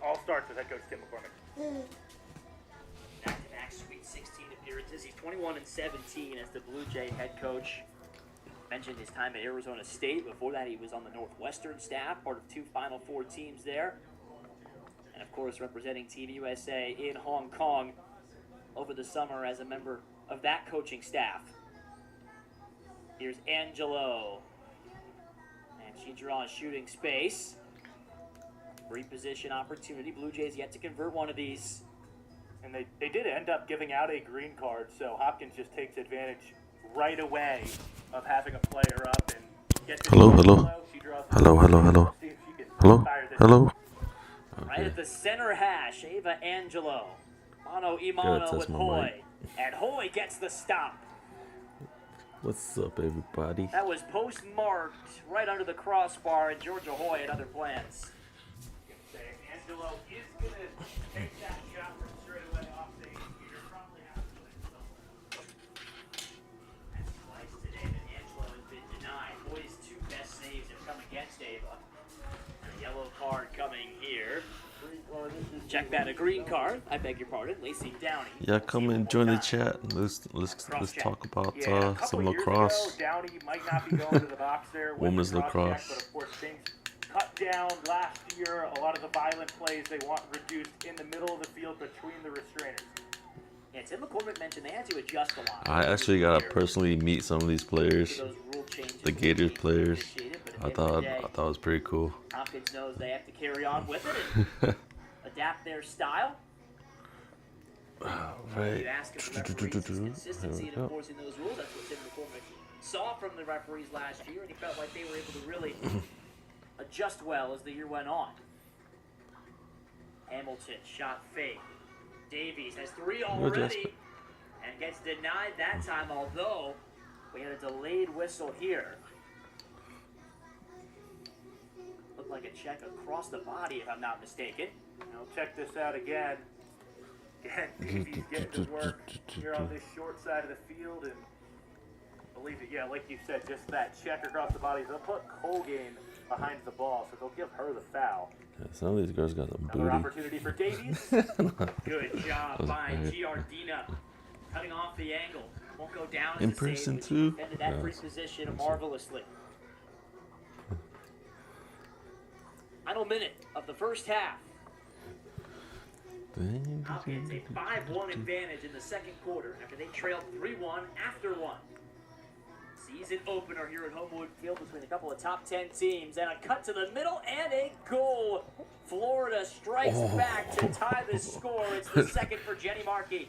all starts with head coach Tim McCormick. Back-to-back Sweet 16 appearances. He's 21-17 as the Blue Jay head coach. Mentioned his time at Arizona State. Before that, he was on the Northwestern staff, part of 2 Final Four teams there. And, of course, representing Team USA in Hong Kong over the summer as a member of that coaching staff. Here's Angelo. And she draws shooting space. Reposition opportunity. Blue Jays yet to convert one of these. And they did end up giving out a green card, so Hopkins just takes advantage right away of having a player up and gets Hello. She draws Hello. See if she can Hello. fire this. Hello. Right at the center hash, Ava Angelo. Mano Gotta Imano test with my Hoy. mic. And Hoy gets the stop. What's up, everybody? That was postmarked right under the crossbar, and Georgia Hoy had other plans. Angelo is going to take that shot from straight away off the Peter. Probably has to put it somewhere. That's twice today that Angelo has been denied. Hoy's 2 best saves have come against Ava. And a yellow card coming here. Check that, a green card. I beg your pardon, Lacey Downey. Yeah, come and join the chat. Let's talk about some lacrosse. Downey might not be going to the box there. Women's lacrosse. But of course, things cut down last year. A lot of the violent plays they want reduced in the middle of the field between the restrainers. Yeah, Tim McCormick mentioned they had to adjust a lot. I actually got to personally meet some of these players, the Gators players. I thought it was pretty cool. Hopkins knows they have to carry on with it and adapt their style. Right. You ask if the referees' consistency in enforcing those rules. That's what Tim McCormick saw from the referees last year, and he felt like they were able to really adjust well as the year went on. Hamilton shot fake. Davies has 3 already and gets denied that time, although we had a delayed whistle here. Looked like a check across the body, if I'm not mistaken. Now check this out again. Again, Davies getting to work here on this short side of the field, and believe it, yeah, like you said, just that check across the body. They'll put Colgate behind the ball, so they'll give her the foul. Yeah, some of these girls got some Another booty. opportunity for Davies. Good job by Giardina, cutting off the angle. Won't go down In as a save, person but she too? defended that free Yes. position marvelously. Final minute of the first half. Hopkins a 5-1 advantage in the second quarter after they trailed 3-1 after 1. Season opener here at Homewood Field between a couple of top 10 teams, and a cut to the middle and a goal. Florida strikes back to tie the score. It's the second for Jenny Markey.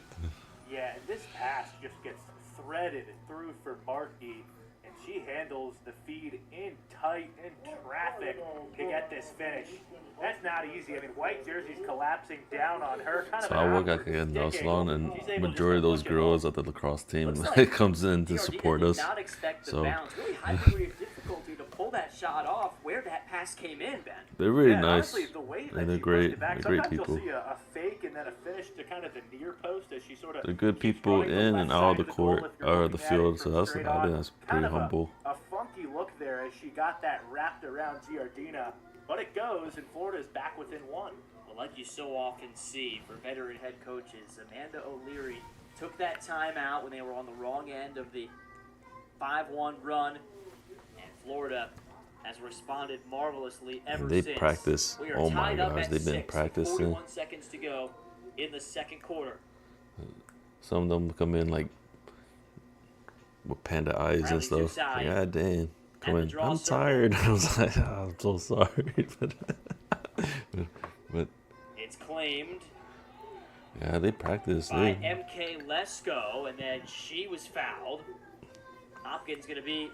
Yeah, and this pass just gets threaded through for Markey, and she handles the feed in tight in traffic to get this finish. That's not easy. I mean, white jersey's collapsing down on her. Kind So of I work at the salon, and majority of those girls at the lacrosse team comes in to support us. So Really high degree of difficulty to pull that shot off. Where that pass came in, Ben. they're really Yeah, nice, honestly, the way that and they're she great. pushed it back, They're great sometimes people. You'll see a fake and then a finish to kind of the near post as she sort of. They're good keeps people going the in left and out of side the goal court if you're or the looking at field. it So from that's straight I think on. that's Kind pretty of humble. A funky look there as she got that wrapped around Giardina, but it goes, and Florida's back within 1. Well, like you so often see for veteran head coaches, Amanda O'Leary took that time out when they were on the wrong end of the 5-1 run, and Florida has responded marvelously ever They since. practice. We are Oh my tied up gosh, at they've been 6, practicing. 41 seconds to go in the second quarter. Some of them come in like with panda eyes and Riley stuff. Zusai. Yeah, dang. Come And the in. draw I'm circle. tired. I was like, oh, I'm so sorry, but It's claimed yeah, they practice. by They MK Lesko, and then she was fouled. Hopkins going to be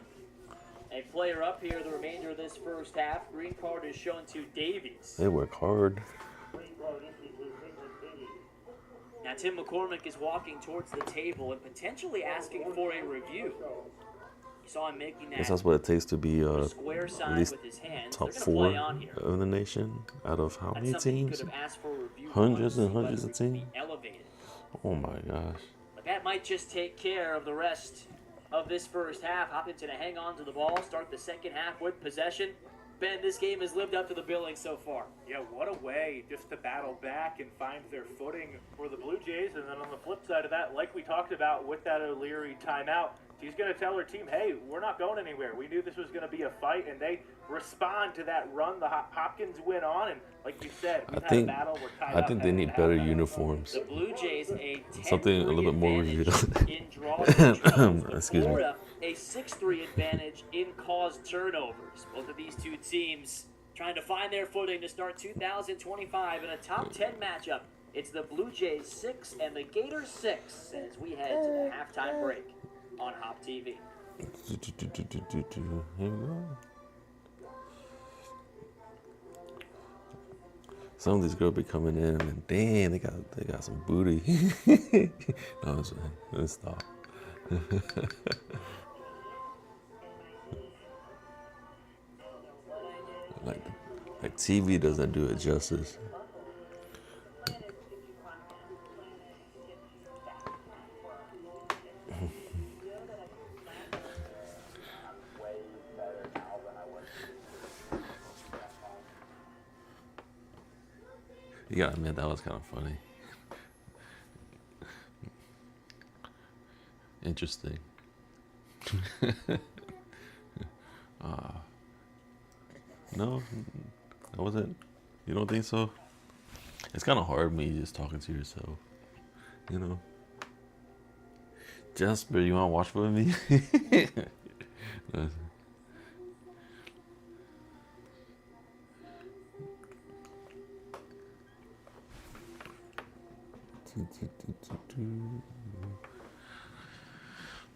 a player up here the remainder of this first half. Green card is shown to Davies. work hard. Now Tim McCormick is walking towards the table and potentially asking for a review. You saw him making I guess that that's what it takes to be square at sign least with his hands. top They're going to play 4 on here. of the nation out of how That's many something he teams? could have asked for a review Hundreds on, and see hundreds whether of it could be teams? elevated. Oh my gosh. But that might just take care of the rest of this first half. Hopkins going to hang on to the ball, start the second half with possession. Ben, this game has lived up to the billing so far. Yeah, what a way just to battle back and find their footing for the Blue Jays. And then on the flip side of that, like we talked about with that O'Leary timeout, she's going to tell her team, hey, we're not going anywhere. We knew this was going to be a fight, and they respond to that run. The Hopkins went on, and like you said, we've had a battle. We're tied I up think they need better uniforms. The Blue Jays, a Something a little bit more real. in draws and troubles. Excuse me. Florida, a 6-3 advantage in caused turnovers. Both of these two teams trying to find their footing to start 2025 in a top 10 matchup. It's the Blue Jays 6 and the Gators 6 as we head to the halftime break on Hop TV. Here we go. Some of these girls be coming in and damn, they got some booty. No, I'm saying, let's stop. like TV doesn't do it justice. You gotta admit, that was kind of funny. Interesting. No, that wasn't. You don't think so? It's kind of hard when you just talking to yourself, you know. Jasper, you wanna watch with me?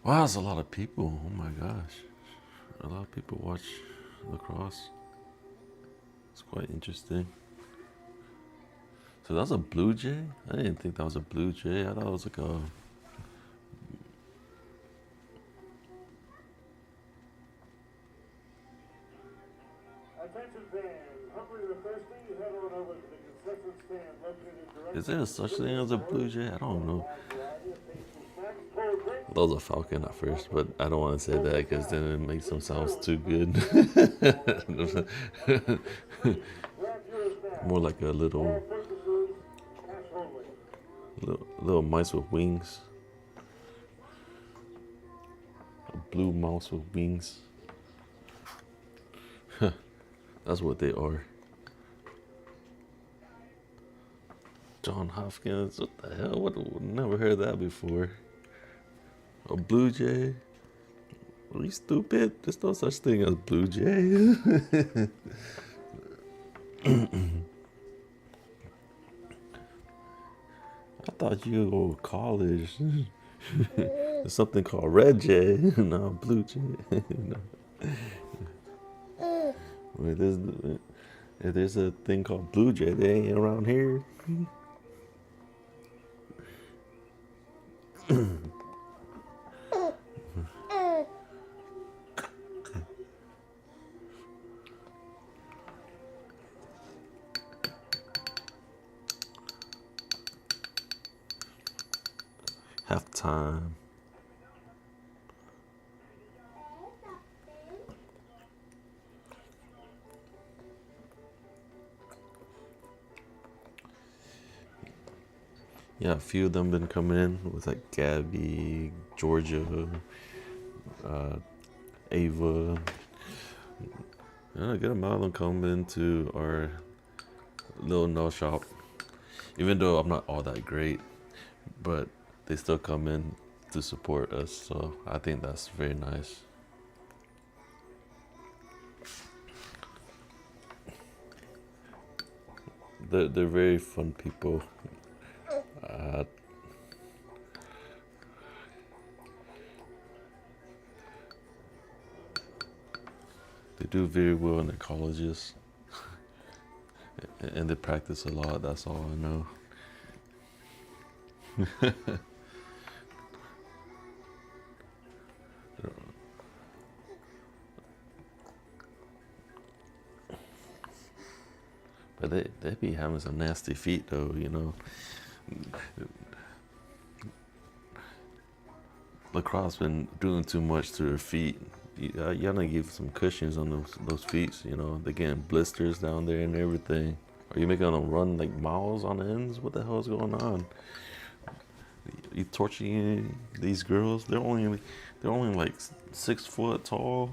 Wow, there's a lot of people. Oh my gosh. A lot of people watch lacrosse. It's quite interesting. So that's a Blue Jay? I didn't think that was a Blue Jay. I thought it was like a... Attention fans, hungry or thirsty, head on over to the concession stand located directly. Is there such thing as a Blue Jay? I don't know. I thought it was a falcon at first, but I don't want to say that because then it makes them sound too good. More like a little mice with wings. A blue mouse with wings. That's what they are. John Hopkins, what the hell? What? Never heard that before. A Blue Jay? Are you stupid? There's no such thing as Blue Jay. I thought you would go to college. There's something called Red Jay, no Blue Jay. No. If there's a thing called Blue Jay, they ain't around here. Halftime. Yeah, a few of them been coming in with like Gabby, Georgia, Ava. Yeah, a good amount of them coming into our little nail shop. Even though I'm not all that great, but they still come in to support us, so I think that's very nice. They're very fun people. They do very well in their colleges, and they practice a lot. That's all I know. But they be having some nasty feet though, you know. Lacrosse been doing too much to their feet, you gotta give some cushions on those feet. You know, they're getting blisters down there and everything. Are you making them run like miles on ends? What the hell is going on? You torturing these girls? They're only like 6 foot tall,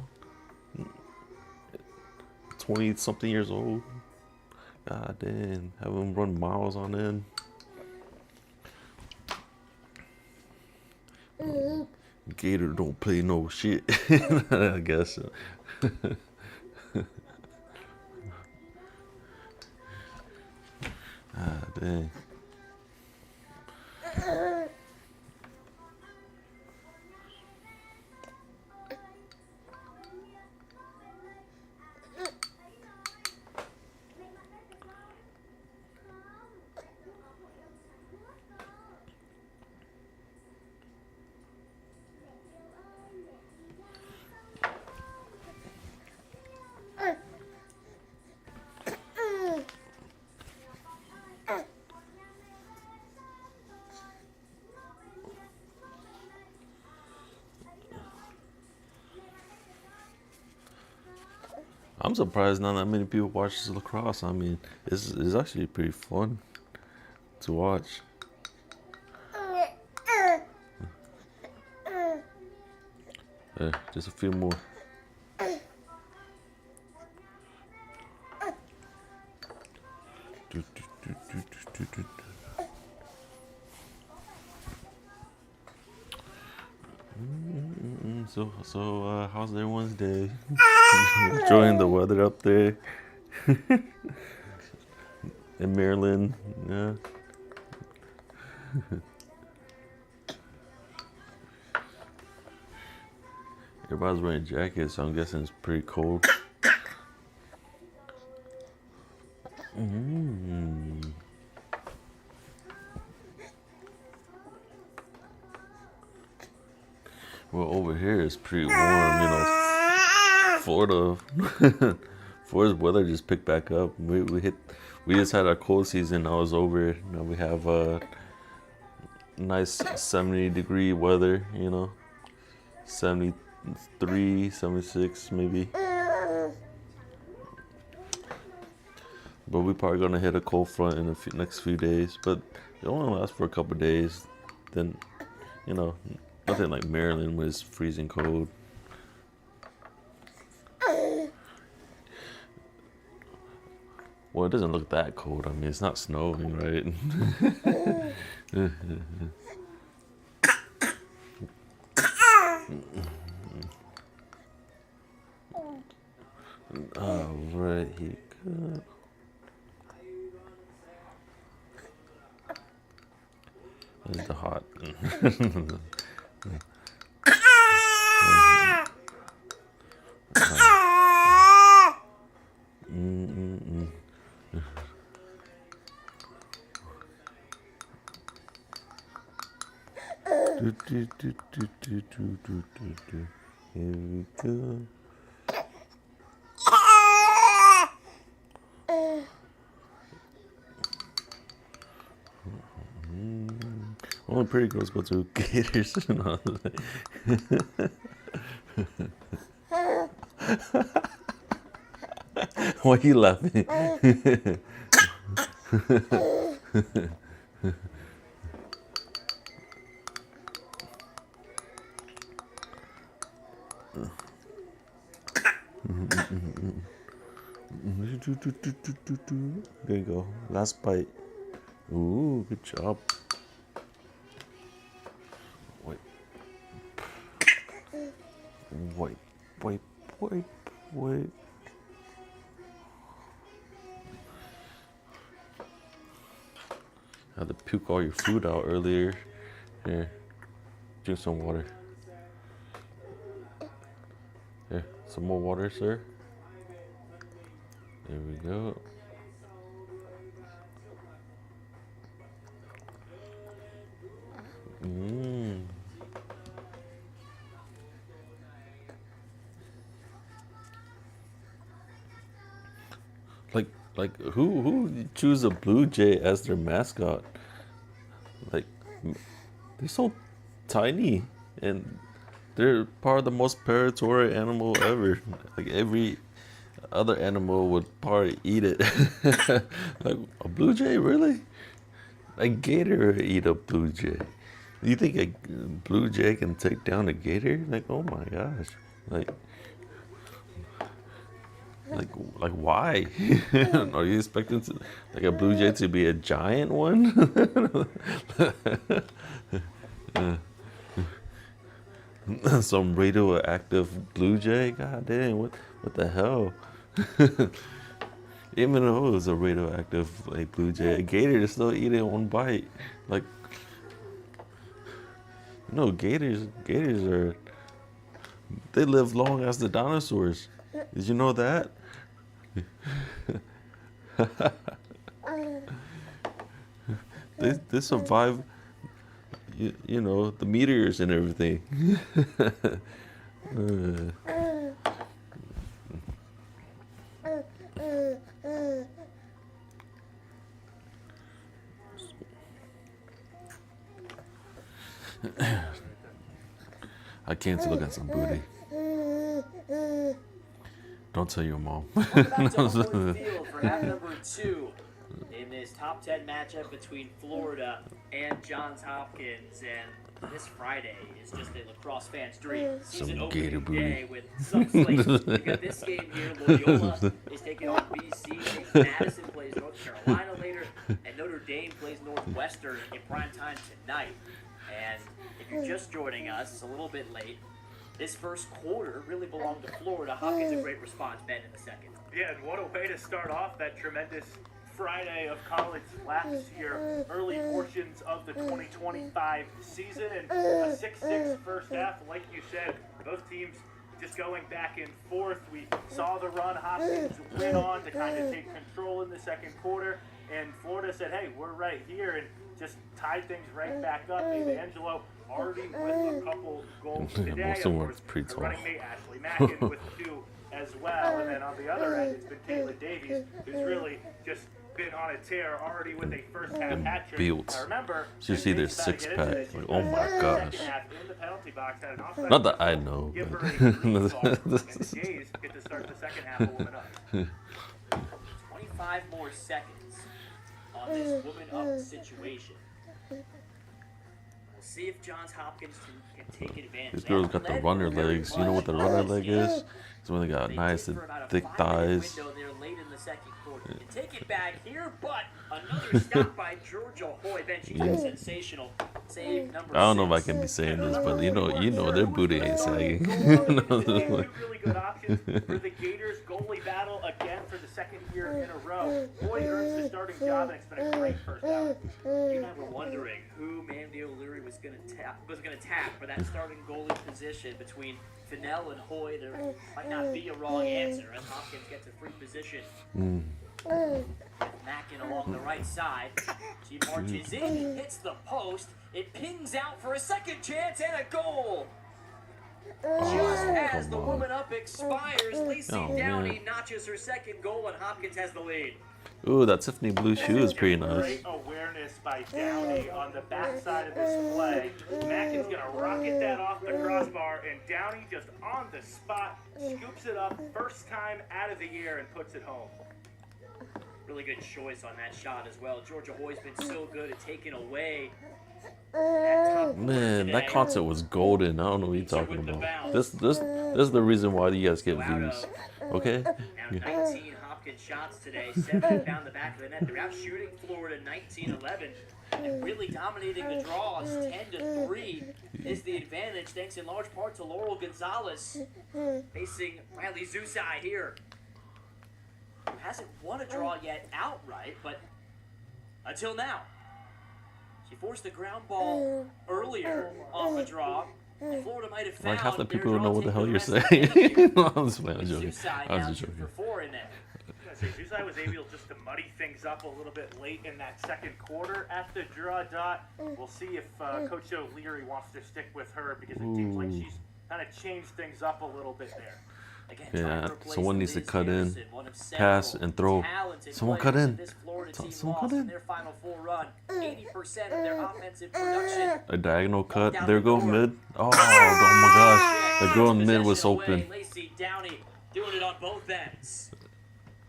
20 something years old. God damn, have them run miles on end. Gator don't play no shit. I guess so. Ah, dang. I'm surprised not that many people watch this lacrosse. I mean, it's actually pretty fun to watch. Just a few more. So how's everyone's day? Enjoying the weather up there in Maryland, yeah. Everybody's wearing jackets, so I'm guessing it's pretty cold. Well, over here it's pretty warm, you know. Florida's weather just picked back up. We just had our cold season. Now it's over. Now we have nice 70-degree weather, you know, 73, 76 maybe. But we're probably gonna hit a cold front in the next few days. But it only lasts for a couple days. Then, you know, nothing like Maryland when it's freezing cold. Well, it doesn't look that cold. I mean, it's not snowing, right? All right, here you go. There's the hot. Here we go. Only pretty girls go to Gators. Why are you laughing? There you go. Last bite. Ooh, good job. Wipe. Wipe, wipe, wipe, wipe. Had to puke all your food out earlier. Here, drink some water. Here, some more water, sir. There we go. Like who choose a blue jay as their mascot? Like, they're so tiny and They're part of the most predatory animal ever. Like every other animal would probably eat it. Like a blue jay, really? A gator would eat a blue jay. You think a blue jay can take down a gator? Like, oh my gosh! Like why? Are you expecting like a blue jay to be a giant one? Some radioactive blue jay? God damn! What the hell? Even though it was a radioactive like blue jay, a gator is still eating one bite. Like, no, gators are, they live long as the dinosaurs. Did you know that? They survive, you know, the meteors and everything. I can't look at some booty. Don't tell your mom. Welcome back to Hopkins Field for half number 2 in this top 10 matchup between Florida and Johns Hopkins. And this Friday is just a lacrosse fan's dream. Season gator opening booty. day with some slates. We got this game here. Loyola is taking on BC. Madison plays North Carolina later. And Notre Dame plays Northwestern in prime time tonight. And if you're just joining us, a little bit late, this first quarter really belonged to Florida. Hopkins a great response, Ben, in the second. Yeah, and what a way to start off that tremendous Friday of college last year. Early portions of the 2025 season and a 6-6 first half. Like you said, both teams just going back and forth. We saw the run. Hopkins went on to kind of take control in the second quarter. And Florida said, hey, we're right here, and just tied things right back up. Angelo already with a couple goals today. Most of them pretty Her tall. running mate Ashley Mackin with 2 as well. And then on the other end, it's been Caitlin Davies, who's really just been on a tear already with a first half hat trick. Built. I remember So you see their Davies about to get into six-pack. this. Like, She's oh got my the gosh. second half in the penalty box, had an offside Not that I whistle. know, Give her but- a free call, and the Jays get to start the second half a woman up. 25 more seconds on this woman up situation. We'll see if Johns Hopkins can take advantage. These girls got the runner legs. You know what the runner leg is? It's when they got nice and thick thighs. There late in the second quarter. And take it back here, but another stop by Georgia Hoy. Ben, she's been sensational. Save number 6. I don't know if I can be saying this, but you know their booty ain't sagging. Two really good options for the Gators. Goalie battle again for the second year in a row. Hoy earns the starting job, and it's been a great first half. You and I were wondering who Mandy O'Leary was going to tap for that starting goalie position between Fennell and Hoy. There might not be a wrong answer as Hopkins gets a free position. Mackin along the right side. She marches in, hits the post. It pings out for a second chance and a goal. Just as come the on. woman up expires, Lacey Oh, Downey man. notches her second goal and Hopkins has the lead. Ooh, that Tiffany blue shoe is pretty nice. Great awareness by Downey on the backside of this play. Mackin's going to rocket that off the crossbar, and Downey just on the spot scoops it up first time out of the air and puts it home. Really good choice on that shot as well. Georgia Hoy's been so good at taking away that top corner Man, that today. concert was golden. I don't know what you're talking about. This is the reason why you guys get views. Okay? Now 19 Hopkins shots today, 7 down the back of the net. They're out shooting Florida 19-11 and really dominating the draws 10-3 is the advantage thanks in large part to Laurel Gonzalez facing Riley Zusai here. Who hasn't won a draw yet outright, but until now. She forced the ground ball earlier off a draw. And Florida might have found Like half the their people don't know what the hell you're draw saying. taking the I'm just playing. I'm joking. Zusai I now was 2 just for joking. 4 in there. Zusai was able just to muddy things up a little bit late in that second quarter at the draw dot. We'll see if Coach O'Leary wants to stick with her because it seems like she's kind of changed things up a little bit there. Again, Yeah, trying to replace someone needs to Liz cut in, Harrison, one of pass, several and throw. talented Someone cut players in. that this Florida team Someone lost cut in in. their Final Four run. 80% of their offensive production. A diagonal cut. down There the go door. mid. Oh my gosh. The girl in mid was Possession away. open. Lacey Downey doing it on both ends.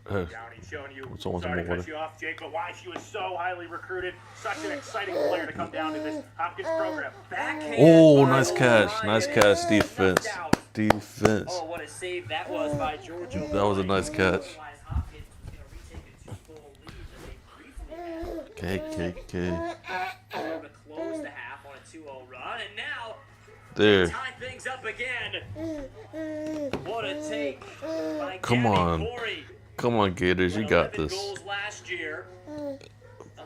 Downey showing you, Someone's sorry in to the cut water. you off, Jake, but why she was so highly recruited. Such an exciting player to come down to this Hopkins program. Backhand Oh, by nice catch. O'Brien. Nice catch. Knocked Defense. out. Defense. Oh, what a save that was by Georgia. That was a nice catch. Otherwise, Hopkins was going to retake a 2-goal lead that they briefly had. KKK. Able to close the half on a 2-0 run, and now There. tie things up again. What a take by Come Gabby on. Corey. Come on, Gators. You got 11 this. goals last year. Done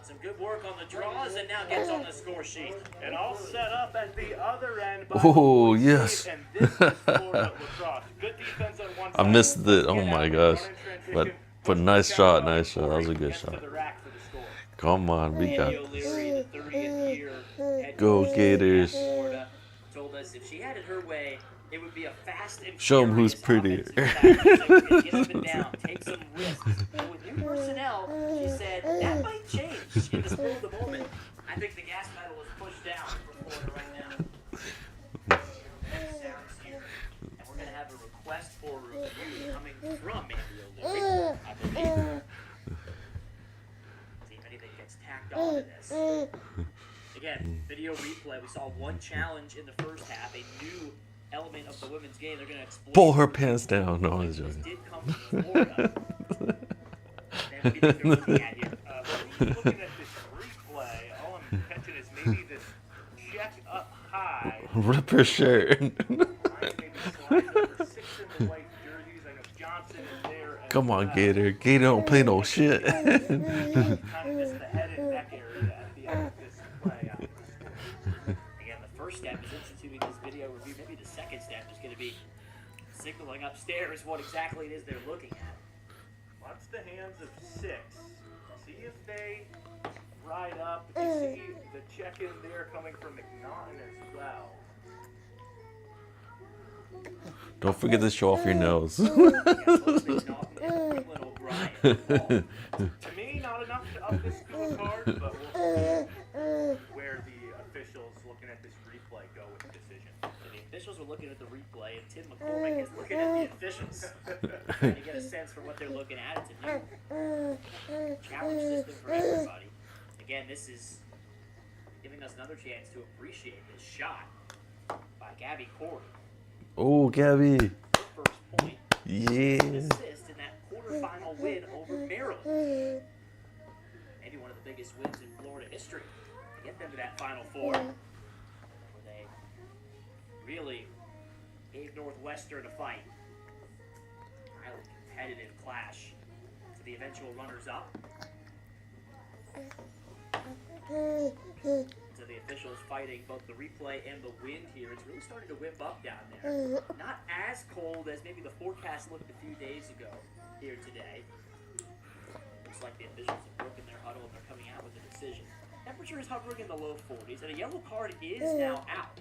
some good work on the draws, and now gets on the score sheet. And all set up at the other end. By Oh, the yes. And this is Florida Lacrosse. Good defense on one I side. missed it. Oh Get my out, gosh. run in transition, But push nice the shot. counter, Nice shot. That was a good gets to shot. the rack for the score. Come on. We got Andy O'Leary, the 30th year head Go coach Gators. at Florida, told us if she had it her way, it would be a fast and Show 'em who's furious prettier. offensive attack. She's like, "We're gonna get up and down, take some risks." But with new personnel, she said that might change in the spur of the moment. I think the gas pedal is pushed down for Florida right now. Sounds here, and we're gonna have a request for review coming from Andy O'Leary, I believe. See if anything gets tacked on to this. Again, video replay. We saw one challenge in the first half, a new element of the women's game. They're going to exploit. pull her pants down. No, I was This joking. did come from Florida. And what do you think they're looking at here? When he's looking at this replay, all I'm catching is maybe this check up high. Rip her shirt. Maybe slides over 6 in the white jerseys. I know Johnson is there. As Come on, well. Gator. Gator don't play no shit. Kind of just the head and neck area at the end of this play. Again, the first step is instituting this video review. Maybe the second step is going to be signaling upstairs what exactly it is they're looking at. Watch the hands of 6. See if they ride up. You see the check-in there coming from McNaughton as well. Don't forget to show off your nails. Again, both McNaughton and Cleveland O'Brien involved. To me, not enough to up this scorecard, but we'll see where the officials looking at this replay go with the decision. So the officials are looking at the replay, and Tim McCormick is looking at the officials. Trying to get a sense for what they're looking at. It's a new challenge system for everybody. Again, this is giving us another chance to appreciate this shot by Gabby Corey. Oh, Gabby. Her first point, Yeah. an assist in that quarterfinal win over Maryland. Maybe one of the biggest wins in Florida history to get them to that Final Four, where they really gave Northwestern a fight. Highly competitive clash to the eventual runners-up. So the officials fighting both the replay and the wind here. It's really starting to whip up down there. Not as cold as maybe the forecast looked a few days ago here today. Looks like the officials have broken their huddle and they're coming out with a decision. Temperature is hovering in the low 40s, and a yellow card is now out.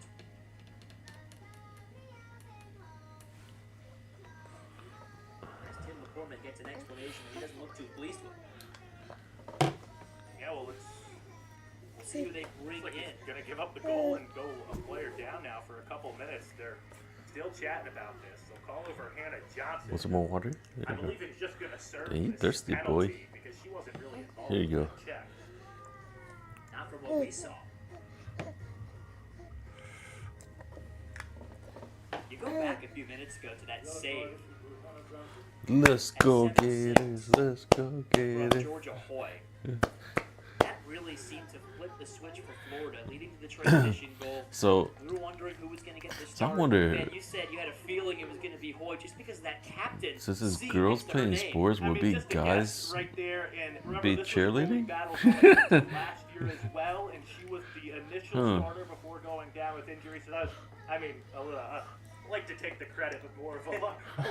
As Tim McCormick gets an explanation, he doesn't look too pleased with it. Yeah, well, We'll see who they bring like in. he's going to give up the goal and go a player down now for a couple minutes. They're still chatting about this. So call over Hannah Johnson. Want some more water? I Yeah. believe he's just going to serve Hey, you this thirsty penalty boy. because she wasn't really involved Here you in go. the check. Not from what we saw. You go back a few minutes ago to that save Let's go, Gators. Let's go, from Gators. Georgia Hoy. That really seemed to flip the switch for Florida, leading to the transition goal. So, We were wondering who was going to get the So I start. wonder- And you said you had a feeling it was going to be Hoy just because of that captain. since it's C girls next to her playing name. sports, I would mean, be just a guess guys right there, and remember, be this was a cheerleading? goalie battle from last year as well, and she was the initial Huh. starter before going down with injury. So that was, I mean, a little, I like to take the credit, but more of a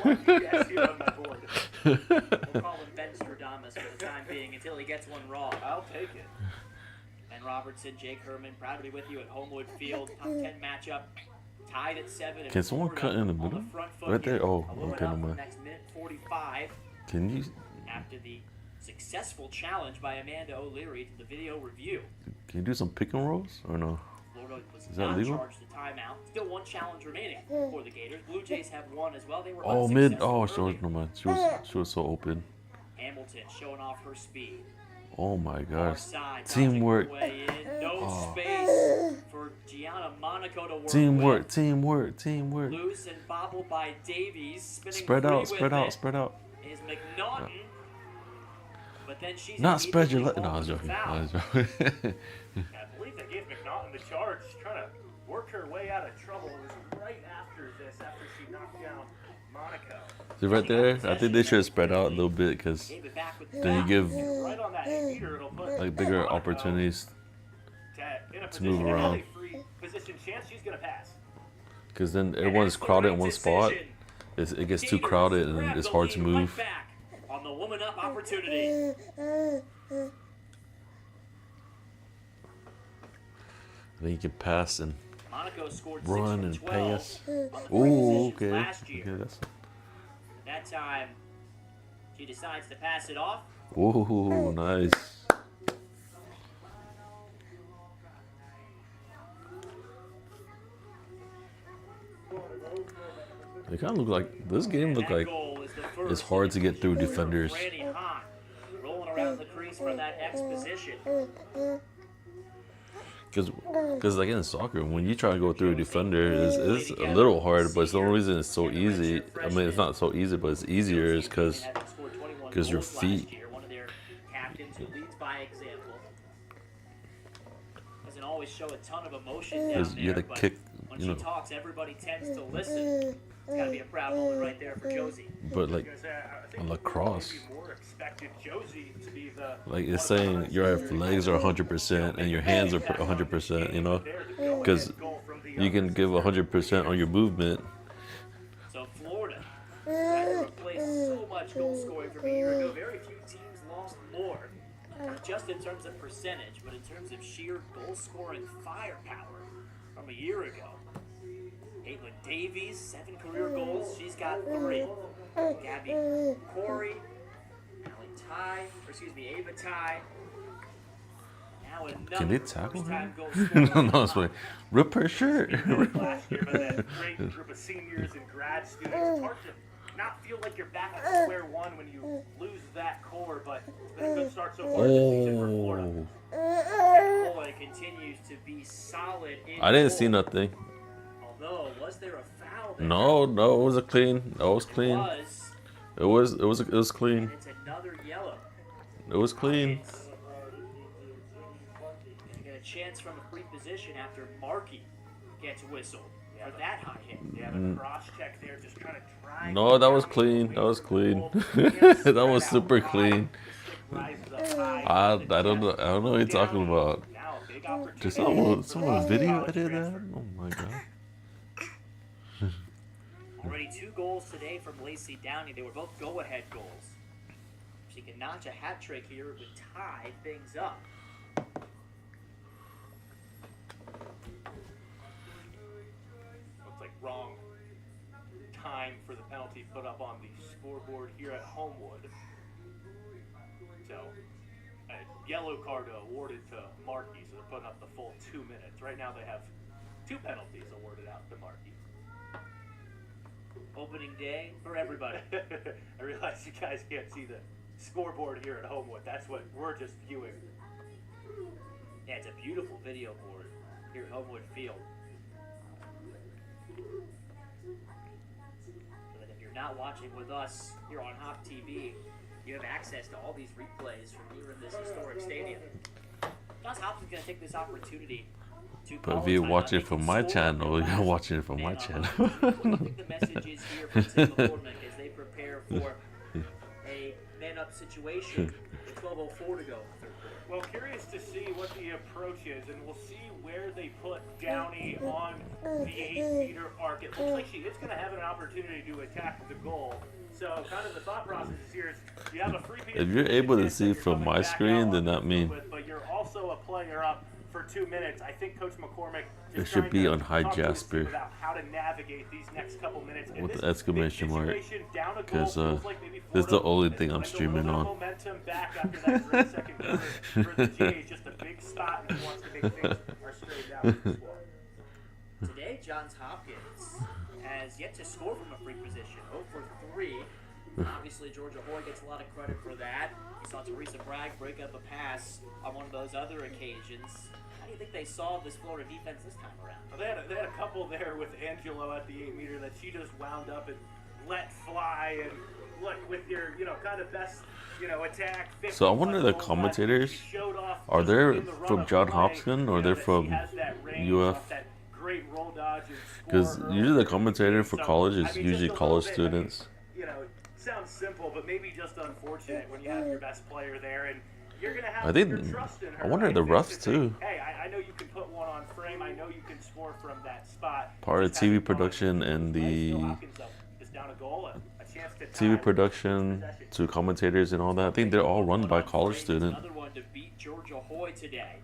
lucky guess here on my board. We'll call him Ben Stradamus for the time being until he gets one wrong. I'll take it. Ben Robertson, Jake Herman, proud to be with you at Homewood Field. Top 10 matchup Tied at 7. Can someone cut in the middle? Right there? Oh, okay, no mind. Next minute 45. Can you? After the successful challenge by Amanda O'Leary to the video review. Can you do some pick and rolls or no? Florida was Is that not legal? charged the timeout. Still one challenge remaining for the Gators. Blue Jays have one as well. They were Oh, mid. unsuccessful Oh, she was, earlier. no mind. She was so open. Hamilton showing off her speed. Oh my Far gosh. side, Teamwork. dodging her way in. No Oh. space for Gianna Monaco to work Teamwork. with. Teamwork. Teamwork. Loose and bobbled by Davies. Spinning Spread free out. with Spread it out. Spread out. is McNaughton. But then she's Not spread your leg. immediately No, I was called for joking. foul. I was joking. I believe they gave McNaughton the charge. She's trying to work her way out of trouble. It was right after this, after she knocked down Monaco. See right there? I think they should have spread out a little bit because Gave it back with the then you foul. give Right on that meter, it'll put like bigger Monaco opportunities in a to move position, a around. really free position chance she's going to pass. because then And everyone's that's the crowded in right one spot. decision. It gets too Gators crowded and grab it's the hard to lead move. right back on the woman up opportunity. Then you can pass and Monaco scored run 6 and from 12 pass. on the Ooh, three positions okay. last year. Okay, that's. That time, she decides to pass it off. Ooh, nice. It kind of look like this game look That like goal is the first it's hard to get through defenders. Franny Hahn rolling around the crease from that X position. Because like in soccer, when you try to go through a defender, it's a little hard, but it's the only reason it's so easy. I mean, it's not so easy, but it's easier is because your feet. One of their captains who leads by example. Doesn't always show a ton of emotion down Because you there, have to but kick, when you she know. talks, everybody tends to listen. It's got to be a proud moment right there for Josie. But like Because, I think on lacrosse, maybe more expected Josie to be the like it's saying your legs are 100% and your hands are 100%, you know, because you can give 100% on your movement. So Florida had to replace so much goal scoring from a year ago. Very few teams lost more, not just in terms of percentage, but in terms of sheer goal scoring firepower from a year ago. Caitlin Davies, 7 career goals. She's got 3. Gabby Corey, Ava Ty. Now another Can they tackle first-time her? goal scorer. No, it's like rip her shirt. last year, but that great group of seniors and grad students. It's hard to not feel like you're back at square one when you lose that core, but it's been a good start so far this season for Florida. Oh, Florida continues to be solid in I didn't goal. see nothing. Although, was there a foul there? No, it was a clean. It was clean. It was clean. And it's another yellow. It was clean. Hopkins gonna get a chance from a free position after Markey gets whistled for that high hit. Yeah, the cross check there, just trying to drive. No, that was clean. That was clean. That was super clean. I don't know. I don't know what you're talking about. Did someone video edit that? Oh my god. Already 2 goals today from Lacey Downey. They were both go-ahead goals. She can notch a hat trick here, it would tie things up. Looks like wrong time for the penalty put up on the scoreboard here at Homewood. So, a yellow card awarded to Markey, so they're putting up the full 2 minutes. Right now they have 2 penalties awarded out to Markey. Opening day for everybody. I realize you guys can't see the scoreboard here at Homewood. That's what we're just viewing. Yeah, it's a beautiful video board here at Homewood Field. So that if you're not watching with us here on Hop TV, you have access to all these replays from here in this historic stadium. Josh Hopkins is going to take this opportunity to But call if you a watch timeout, it from make my a score channel, from the you're last watching it from my man channel. What do you think the message is here from Tim McCormick as they prepare for a man-up situation with 12:04 to go? Well, curious to see what the approach is, and we'll see where they put Downey on the 8-meter arc. It looks like she is going to have an opportunity to attack the goal. So, kind of the thought process is here is you have a free If you're able to see from my screen, then that means but you're also a player up for 2 minutes. I think Coach McCormick It is should trying be to on High talk to his team Jasper about how to navigate these next couple minutes. And with this the exclamation big mark, situation, down a goal, because feels like maybe this is the Florida only has thing I'm put a streaming little bit of on. momentum back after that great second quarter for the Jays. Just a big spot, and he wants to make things are straightened out for the squad. Today, Johns Hopkins has yet to score from a free position. 0 for 3. Obviously, Georgia Hoy gets a lot of credit for that. We saw Teresa Bragg break up a pass on one of those other occasions. How do you think they saw this Florida defense this time around? Well, they had a couple there with Angelo at the 8-meter that she just wound up and let fly. And look, with your, kind of best, attack. So I wonder the commentators, are they from Johns Hopkins or they're from UF? Because usually the commentator for college is usually college students. Sounds simple, but maybe just unfortunate when you have your best player there, and you're gonna have I think your trust in her. I wonder the refs too. Hey, I know you can put one on frame. I know you can score from that spot. Part of TV production and the TV production to commentators and all that. I think they're all run by college students. Another one to beat Georgia Hoy today.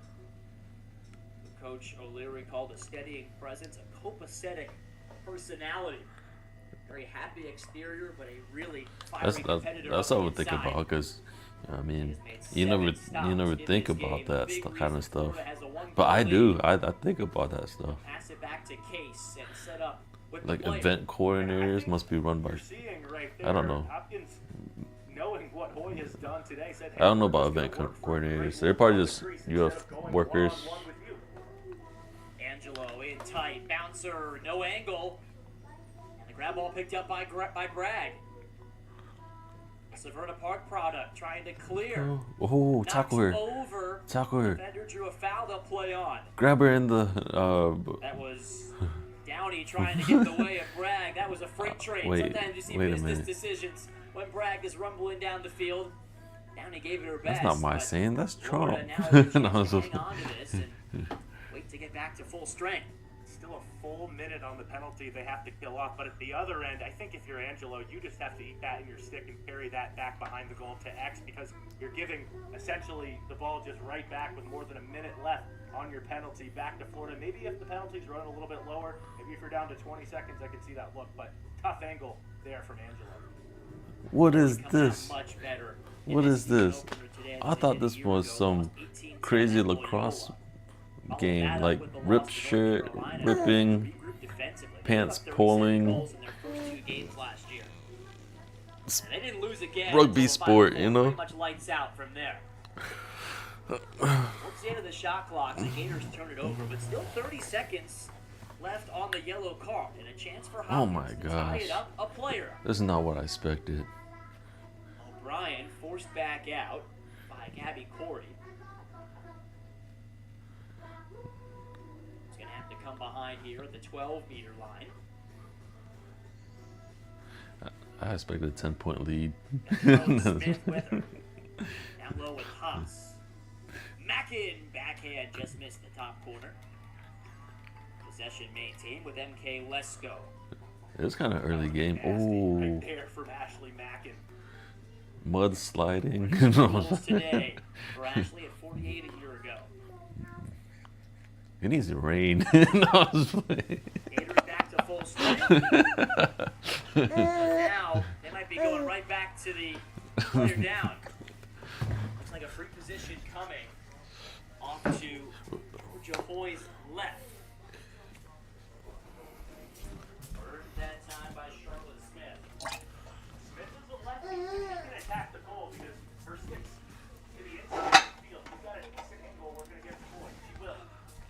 Coach O'Leary called a steadying presence, a copacetic personality. Very happy exterior, but a really fiery competitor. That's what I would think inside. about, because I mean, you never think about that kind of stuff. But I do. I think about that stuff. Pass it back to Case and set up with Like the player. event coordinators must be run by. I don't know. Knowing what Hoy has done today, said, I don't know about event coordinators. They're probably just UF workers. Angelo in tight, bouncer, no angle. And the grab ball picked up by Bragg. Saverna Park product trying to clear. Oh, tackle her. Over. Tackle her. Defender drew a foul, they'll play on. Grab her in the. That was Downey trying to get in the way of Bragg. That was a freight train. Sometimes you see business decisions when Bragg is rumbling down the field. Downey gave it her best. That's not my saying. That's Trump. Now hang on to this and wait to get back to full strength. Still a full minute on the penalty they have to kill off, but at the other end, I think if you're Angelo, you just have to eat that in your stick and carry that back behind the goal to X, because you're giving essentially the ball just right back with more than a minute left on your penalty back to Florida. Maybe if the penalty's running a little bit lower, maybe if you're down to 20 seconds, I can see that look, but tough angle there from Angelo. What is this? Much better. What is this? I thought this was some crazy lacrosse game, like ripped shirt, ripping, pants pulling, rugby sport, you know? Much lights out from there. Towards the end of the shot clock, the Gators turn it over, but still 30 seconds left on the yellow card and a chance for Oh Hopkins my to tie gosh. it up a player. This is not what I expected. O'Brien forced back out by Gabby Corey. He's going to have to come behind here at the 12-meter line. I expected a 10-point lead. Smith with her. Down low with Haas. Mackin backhand just missed the top corner. Possession maintained with MK Lesko. It was kind of early game. Right Oh, there from Ashley Mackin. mud sliding. Goals today for Ashley at 48 a year ago. It needs to rain. No, I was playing. Gators back to full strength. Now they might be going right back to the player down. Looks like a free position coming off to Georgia Hoy's left. Earned that time by Charlotte Smith. Smith is a lefty. She's going to attack the goal because her stick's to the inside of the field. You've got a decent angle. We're going to get the point. She will.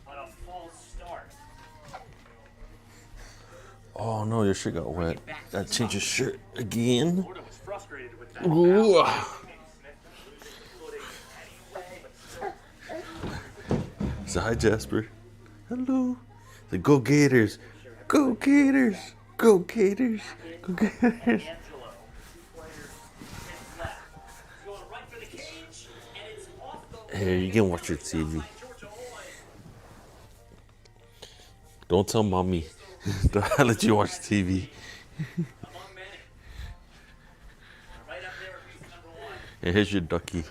But a false start. Oh no, your shirt got wet. Gotta change your shirt again. Florida was frustrated with that. Ooh. Say hi, Jasper. Hello. Say, go Gators. Go Gators. Go Gators. Go Gators. Angelo, 2 players, 10 left. He's going right for the cage, and it's off the Here, you can watch your TV. Don't tell mommy that I let you watch TV. among many. Right up there at piece number 1. And here's your ducky.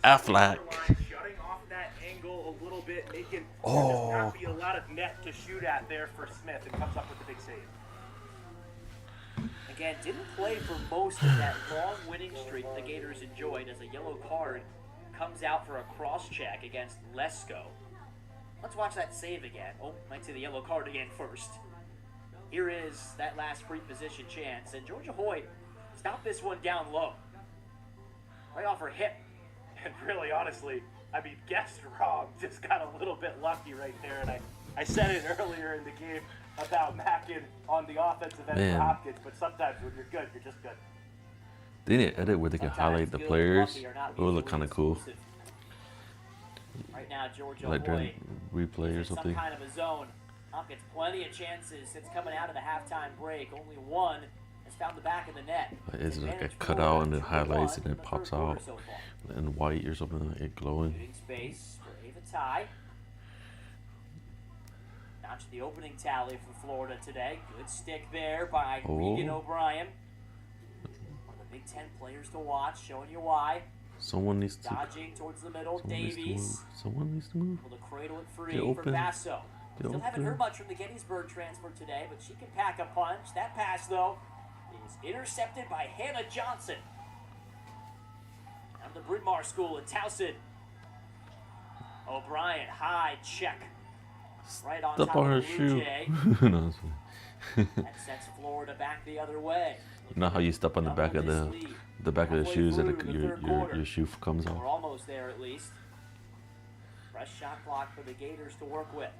Affleck. Shutting off that bit, making there does not be a lot of net to shoot at there for Smith, and comes up with the big save. Again, didn't play for most of that long winning streak the Gators enjoyed as a yellow card comes out for a cross check against Lesko. Let's watch that save again. Oh, might see the yellow card again first. Here is that last free position chance, and Georgia Hoyt stopped this one down low. Right off her hip. And really, honestly, I mean, guessed wrong. Just got a little bit lucky right there. And I said it earlier in the game about Mackin on the offensive end for Hopkins, but sometimes when you're good, you're just good. They need to edit where they can highlight the players. It would look kind of cool. Right now, Georgia Like during Hoyt replay or is in something. some kind of a zone. Hopkins plenty of chances since coming out of the halftime break. Only one has found the back of the net. It's like a cutout and then highlights and then pops out. And white or something like it glowing. Shooting space for Ava Ty. Notched the opening tally for Florida today. Good stick there by Regan O'Brien. One of the Big Ten players to watch, showing you why. Someone needs to. Dodging towards the middle, Davies. Someone needs to move. Able to cradle it free for Basso. Still haven't heard much from the Gettysburg transfer today, but she can pack a punch. That pass, though, is intercepted by Hannah Johnson. Out of the Bryn Mawr School in Towson. O'Brien, high check. Right on top of the Blue Jay. No, That sets Florida back the other way. you know how you step on the back of the shoes and your shoe comes We're off. almost there at least. Fresh shot clock for the Gators to work with.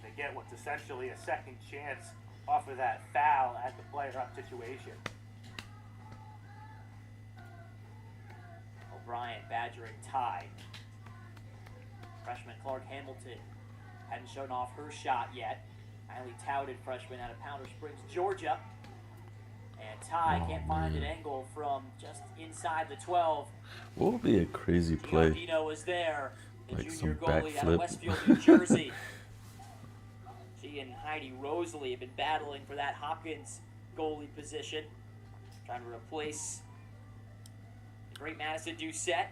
They get what's essentially a second chance off of that foul at the player-up situation. O'Brien badgering Ty. Freshman Clark Hamilton hadn't shown off her shot yet. Highly touted freshman out of Powder Springs, Georgia. And Ty can't find an angle from just inside the 12. What would be a crazy play? Dino was there. The Like junior some goalie out of backflip. Westfield, New Jersey. She and Heidi Rosalie have been battling for that Hopkins goalie position. Trying to replace the great Madison Doucette.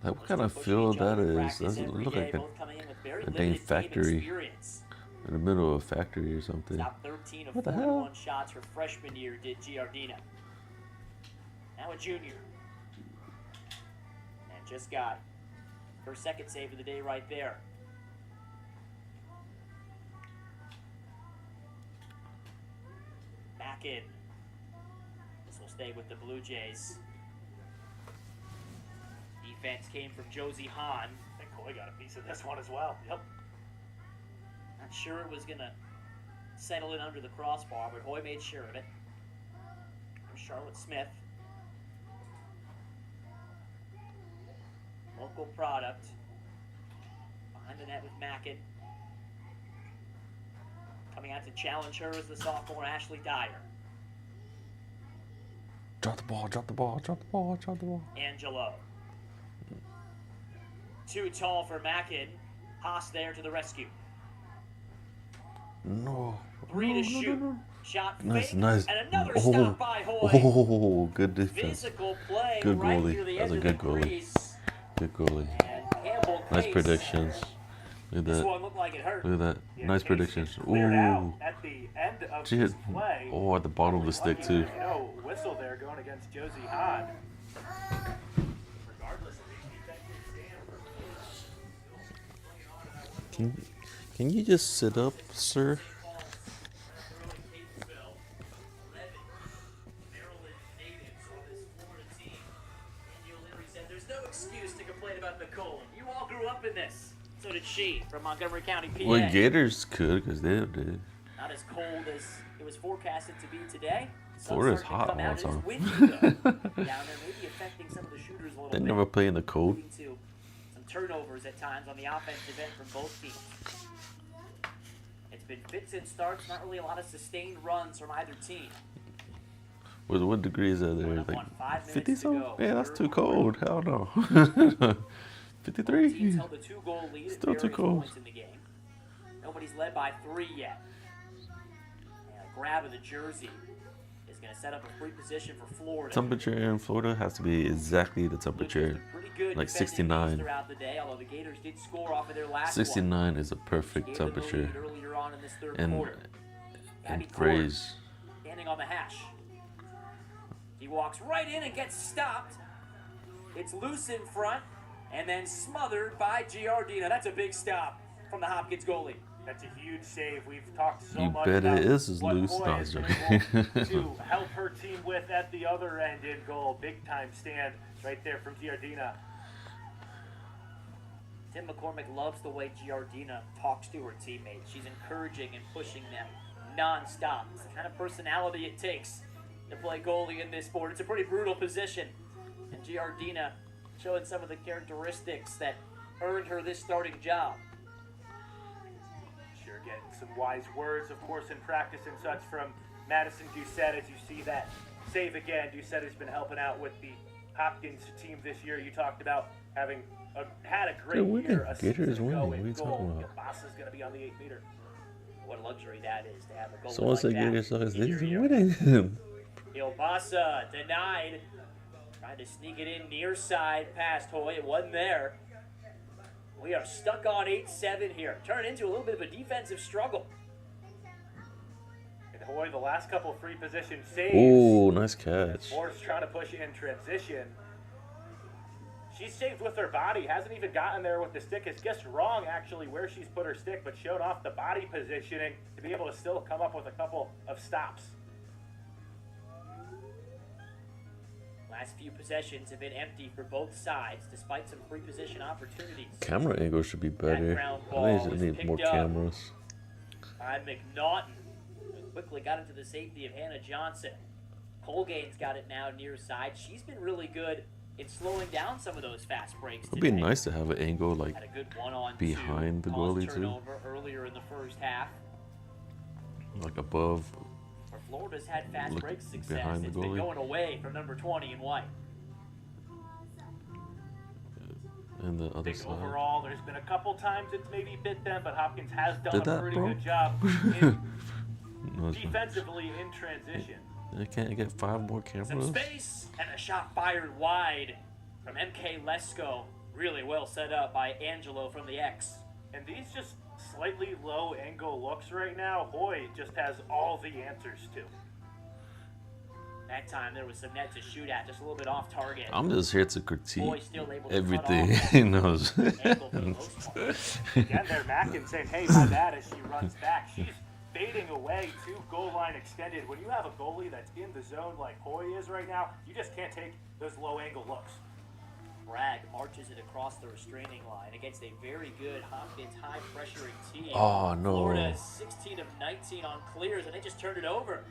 Like what kind of field that is? Doesn't look like a dang factory in the middle of a factory or something. Top 13 of What the 41 hell? shots her freshman year did Giardina. Now a junior. And just got her second save of the day right there. Back in. This will stay with the Blue Jays. Defense came from Josie Hahn. I think Coy got a piece of this one as well. Yep. Not sure it was going to settle in under the crossbar, but Hoy made sure of it. There's Charlotte Smith. Local product. Behind the net with Mackin. Coming out to challenge her is the sophomore Ashley Dyer. Drop the ball, drop the ball, drop the ball, drop the ball. Angelo. Too tall for Mackin. Haas there to the rescue. No. 3 to No, shoot. no. Shot Nice, fake. nice. And another Oh, stop by Hoy. oh, good defense. Physical play Good right goalie. near the That's edge a of good the goalie. crease. Good goalie. And Campbell Nice Case. predictions. Look at This that. one looked like it hurt. Look at that. Yeah, Nice Case predictions. gets cleared out Ooh. at the end of She this hit. play. Oh, at the bottom of the stick too. Whistle there going against Josie Hahn. Regardless of the defensive stand. Can you just sit up, sir? There's no excuse to complain about the cold. You all grew up in this. So did she from Montgomery County, PA. Well, Gators could, because they did. Not as cold as it was forecasted to be today. Florida's Sun's starting to hot come out. all the time. It's windy, though. Down there, maybe affecting some of the shooters a little They bit. never play in the cold. Leading to some turnovers at times on the offensive end from both teams. It's been fits and starts, not really a lot of sustained runs from either team. What degree is that Coming there? up Like on 5 minutes 50 to something? go. Yeah, that's Third too quarter. cold. Hell no. Teams 53? held a 2-goal lead Still at too various cold. points in the game. Nobody's led by 3 yet. And a grab of the jersey is is going to set up a free position for Florida. Temperature in Florida has to be exactly the Blue Jays temperature. been pretty good Like defending 69. these throughout the day, although the Gators did score off of their last 69 is a one. perfect Gave them the temperature. lead earlier on in this third And quarter. Gabby and Cord phrase. standing on the hash. He walks right in and gets stopped. It's loose in front and then smothered by Giardina. That's a big stop from the Hopkins goalie. That's a huge save. We've talked so You much bet about it is what loose. Hoy No, I has was been able joking. to help her team with at the other end in goal. Big time stand right there from Giardina. Tim McCormick loves the way Giardina talks to her teammates. She's encouraging and pushing them nonstop. It's the kind of personality it takes to play goalie in this sport. It's a pretty brutal position. And Giardina showing some of the characteristics that earned her this starting job. Sure, getting some wise words, of course, in practice and such from Madison Doucette as you see that save again. Doucette has been helping out with the Hopkins team this year. You talked about having had a great They're winning. year a Gators season ago winning. What are in you talking goal. about? Basa's going to be on the 8-meter. What a luxury that is to have a goalie Someone like said that Gators sucks. in your They're year. winning. Ilbasa denied. Trying to sneak it in near side past Hoy. It wasn't there. We are stuck on 8-7 here. Turn into a little bit of a defensive struggle. And Hoy, the last couple free position saves. Oh, nice catch. Morris trying to push in transition. She's saved with her body. Hasn't even gotten there with the stick. It's just wrong, actually, where she's put her stick, but showed off the body positioning to be able to still come up with a couple of stops. Last few possessions have been empty for both sides, despite some free position opportunities. Camera angle should be better. ground I ball think is they need more picked up. cameras. By McNaughton, who quickly got into the safety of Hannah Johnson. Colgate's got it now near side. She's been really good in slowing down some of those fast breaks It'd today. be nice to have an angle like Had a good one-on-two. behind the Caused goalie, too. turnover earlier in the first half. above. Where Florida's had fast Look break success. behind the It's been goalie. going away from number 20 in white. And the I other think side. overall, there's been a couple times it's maybe bit them, but Hopkins has done Did a that, pretty bro? good job in No, it's not. defensively in transition. I can't get 5 more Some cameras. space and a shot fired wide from MK Lesko. Really well set up by Angelo from the X. And these just slightly low angle looks right now, Hoy just has all the answers to. That time there was some net to shoot at, just a little bit off target. I'm just here to critique Boy still able to everything cut off he knows. that angle for the most part. Again, there, Mackin saying, hey, my bad, as she runs back. She's fading away to goal line extended. When you have a goalie that's in the zone like Hoy is right now, you just can't take those low angle looks. Bragg marches it across the restraining line against a very good Hopkins high pressuring team. Oh, no. Florida is 16 of 19 on clears, and they just turned it over.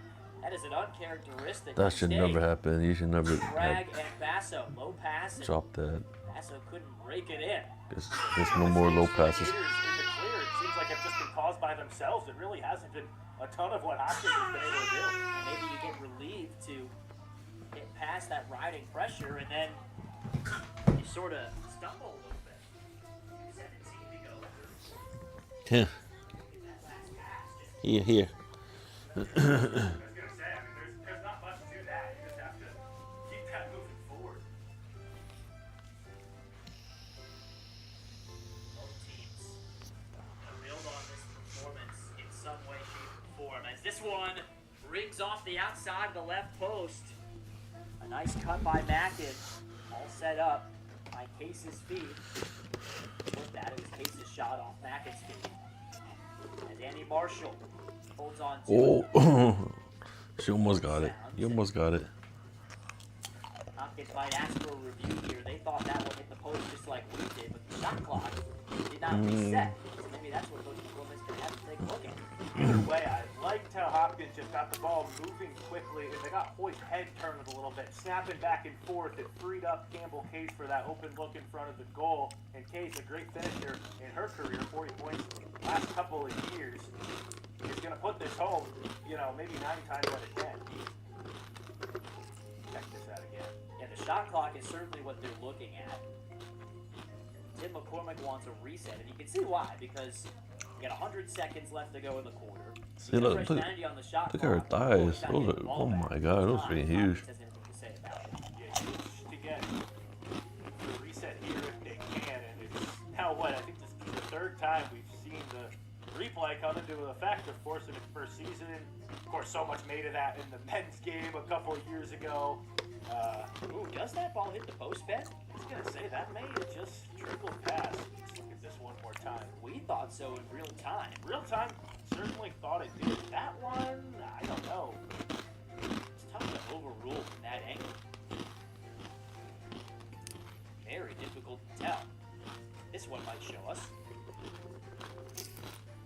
That is an uncharacteristic That should mistake. never happen. You should never Bragg have and Basso, low pass, and dropped that. Basso couldn't break it in. There's no more low passes. Gators in the clear, it seems like it's just been caused by themselves. It really hasn't been a ton of what Hopkins has been able to do. And maybe you get relieved to get past that riding pressure, and then you sort of stumble a little bit. 17 to go. Yeah. That last pass just Here. I was gonna say, I mean, there's not much to that. You just have to keep that moving forward. both teams build on this performance in some way, shape, or form. As this one rings off the outside of the left post. A nice cut by Mackin. All set up by Case's feet. With that, it was Case's shot off Mackin's feet. As Andy Marshall holds on to it. Oh. She almost got it. You almost got it. Hopkins might ask for a review here. They thought that one hit the post just like we did, but the shot clock did not reset. So maybe that's what Coach McCormick's going to have to take a look at. Either way, I liked how Hopkins just got the ball moving quickly, and they got Hoy's head turned a little bit, snapping back and forth. It freed up Campbell Case for that open look in front of the goal. And Case, a great finisher in her career, 40 points last couple of years, is going to put this home, maybe 9 times out of 10. Check this out again. Yeah, the shot clock is certainly what they're looking at. Tim McCormick wants a reset, and you can see why, because Got 100 seconds left to go in the quarter. See, look at her thighs. Those are, oh my god, those are huge. Yeah, huge to get the reset here if they can. And it's now what? I think this is the third time we've seen the replay come into effect, of course, in its first season. Of course, so much made of that in the men's game a couple of years ago. Ooh, does that ball hit the post, Ben? I was going to say, that may have just trickled past. Let's look at this one more time. We thought so in real time. Real time, certainly thought it did. That one, I don't know. It's tough to overrule from that angle. Very difficult to tell. This one might show us.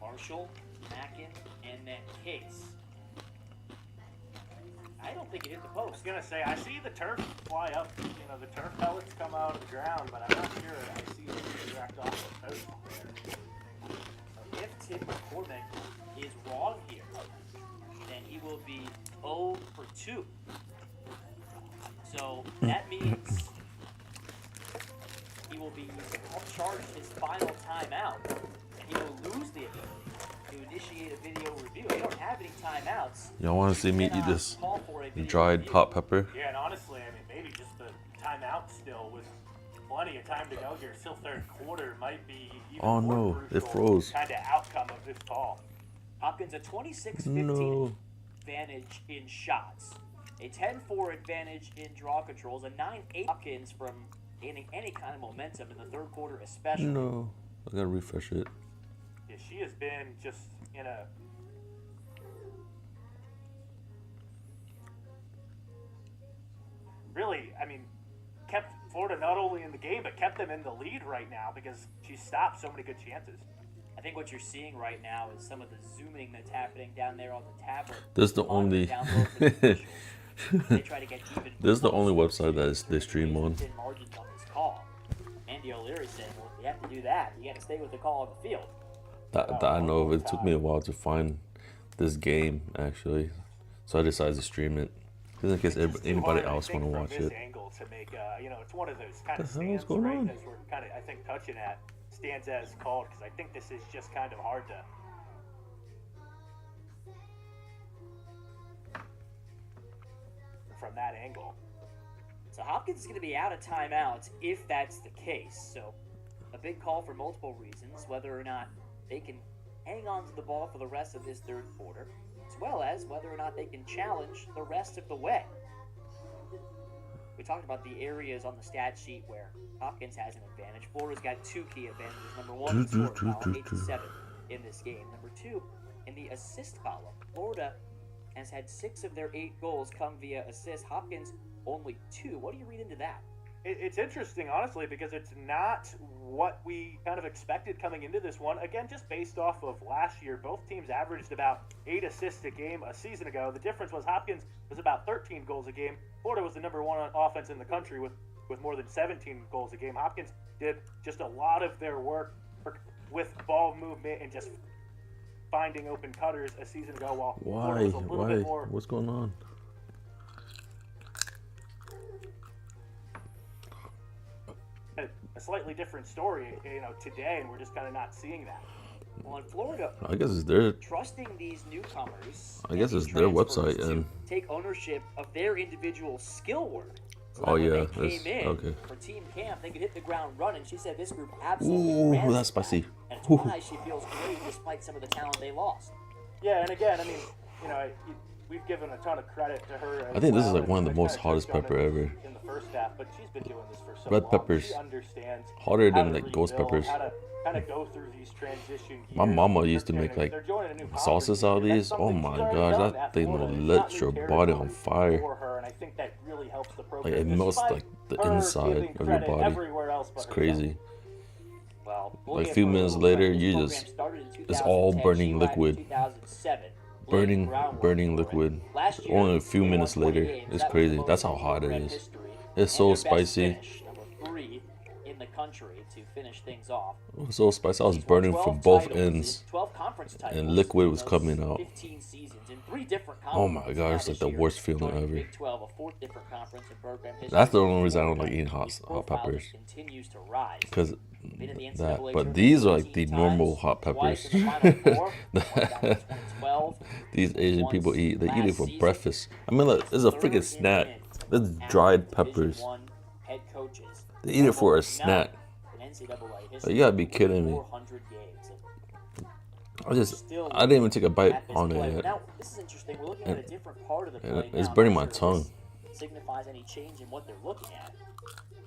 Marshall, Mackin, and then Case. I don't think it hit the I was post. going to say, I see the turf fly up. You know, the turf pellets come out of the ground, but I'm not sure I see it direct off the post there. If Tim McCormick is wrong here, then he will be 0 for 2. So that means he will be charged his final timeout, and he will lose the ability to initiate a video review. You don't have any timeouts. Y'all want to see me eat this dried hot pepper? Yeah, and honestly, I mean, maybe just the timeout still with plenty of time to go here. Still third quarter might be even Oh more no, it crucial froze. kind of outcome of this call. Hopkins a 26-15 No. advantage in shots, a 10-4 advantage in draw controls, a 9-8 Hopkins from gaining any kind of momentum in the third quarter especially. No, I gotta refresh it. Yeah, she has been just in a really, I mean, kept Florida not only in the game, but kept them in the lead right now because she stopped so many good chances. I think what you're seeing right now is some of the zooming that's happening down there on the tablet. This is the on only. download for the officials. They try to get even This is the only closer website that is, they stream on. thin margins on this call. Andy O'Leary said, well, if you have to do that, you got to stay with the call on the field. That I know of. It took me a while to find this game actually, so I decided to stream it. Just in case anybody else want to watch this it. Angle to make, you know, it's one of those kind of The hell's stands, going right? on? As we're kind of, I think, touching at stands as called because I think this is just kind of hard to. From that angle. So Hopkins is going to be out of timeouts if that's the case. So a big call for multiple reasons, whether or not they can hang on to the ball for the rest of this third quarter, as well as whether or not they can challenge the rest of the way. We talked about the areas on the stat sheet where Hopkins has an advantage. Florida's got two key advantages. Number one, the score column, 8-7 in this game. Number two, in the assist column, Florida has had 6 of their 8 goals come via assists. Hopkins only 2. What do you read into that? It's interesting, honestly, because it's not what we kind of expected coming into this one. Again, just based off of last year, both teams averaged about 8 assists a game a season ago. The difference was Hopkins was about 13 goals a game. Florida was the number one offense in the country with more than 17 goals a game. Hopkins did just a lot of their work with ball movement and just finding open cutters a season ago, while Florida was a little bit more. What's going on? A slightly different story, you know, today, and we're just kind of not seeing that. Well, in Florida, I guess it's their. trusting these newcomers, I guess and it's these their transfers website to and. take ownership of their individual skill work. So Oh, that when yeah, they that's- came in okay. for team camp, they could hit the ground running. She said this group absolutely Ooh, ran that's with that, spicy. and it's Ooh. why she feels great despite some of the talent they lost. Yeah, and again, I mean, you know, we've given a ton of credit to her. I think this is well, like one of the and most kinda hottest touched on pepper it ever. in the first half, but she's been doing this for so Red long. peppers. She understands Hotter how than to like ghost rebuild, peppers. How to kind of go through these transition My years. mama used to And make like they're joining a new sauces out of conference, these. that's Oh something my she's already gosh, done that at thing will Florida. It's lit not new your body on territory fire. for her, and I think that really helps the program. Like it melts despite like the her inside giving of your credit body. everywhere else but It's herself. crazy. Well, Like a few minutes later, you just it's all burning liquid. Burning liquid. Only a few minutes later, it's crazy. That's how hot it is. It's so spicy. Number 3 in the country to finish things off. It was so spicy. I was He's won burning 12 from both titles, ends. 12 conference titles, and liquid was in those coming out. 15 seasons in 3 different Oh my conferences. God, Now it's like this the year, worst feeling joining ever. Big 12, a 4th different conference in program history. That's the only reason I don't like eating His hot profile peppers. just continues to rise. Because Been in the that. NCAA But tournament these are like 14 the normal times, hot twice peppers. in the Final Four, one back in 2012. These Asian Once people eat. They eat it last for season. breakfast. I mean, look, it's a Third freaking in snack. minutes It's among dried Division peppers. I head coaches. They eat it for a None snack. in NCAA Like, history. you gotta be kidding me. 400 games. I didn't even take a bite At this on play. it yet. Now, this is interesting. We're looking at a different part of the play It's now. burning Not my sure if tongue. this signifies any change in what they're looking at,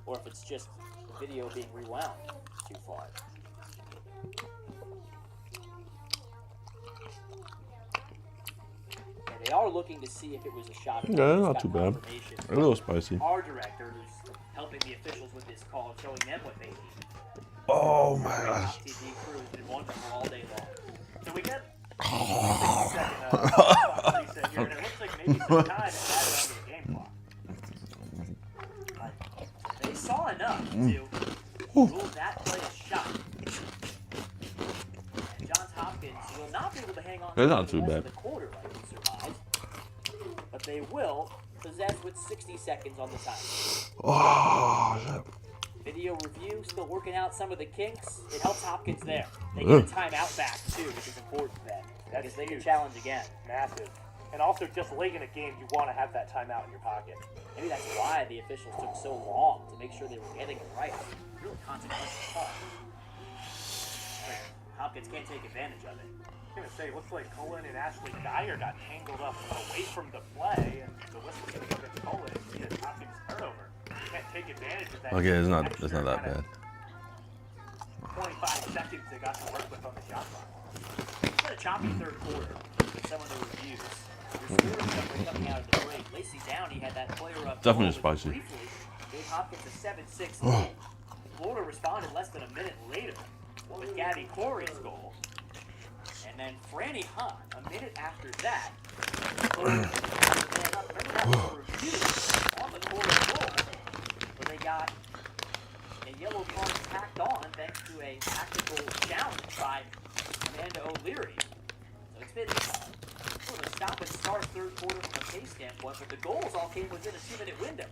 or if it's just the video being rewound too far. And they are looking to see if it was a shot. Yeah, not too bad. A little spicy. Our director, who's helping the officials with this call, showing them what they need. Oh my Our gosh. top TV crew has been wonderful all day long. So we get 60-second reset here, and it looks like maybe some time is added onto the game clock. But they saw enough to rule that play a shot. And Johns Hopkins will not be able to hang on That's to not the too rest bad. of the quarter like we surmised. But they will possess with 60 seconds on the time. Oh, shit. Video review, still working out some of the kinks. It helps Hopkins there. They get a timeout back too, which is important for them. Because they can challenge again. Massive. And also, just late in a game, you want to have that timeout in your pocket. Maybe that's why the officials took so long to make sure they were getting it right. Really consequential call. Hopkins can't take advantage of it. I was gonna say, looks like Cullen and Ashley Dyer got tangled up away from the play, and the whistle's gonna go to Cullen and see a Hopkins turnover. You can't take advantage of that. Okay, it's not extra that kinda bad. 25 seconds they got to work with on the shot clock. It's been a choppy third quarter with some of the reviews. Your scoring jumping coming out of the break. Lacey Downey had that player up. Definitely goal, which spicy. Briefly gave Hopkins a 7-6 lead. Florida responded less than a minute later with Gabby Corey's goal. And then Franny Hunt, a minute after that, remember that was a review on the Corey goal, where they got a yellow card tacked on thanks to a tactical challenge by Amanda O'Leary. So it's been sort of a stop and start third quarter from a pace standpoint, but the goals all came within a 2-minute window.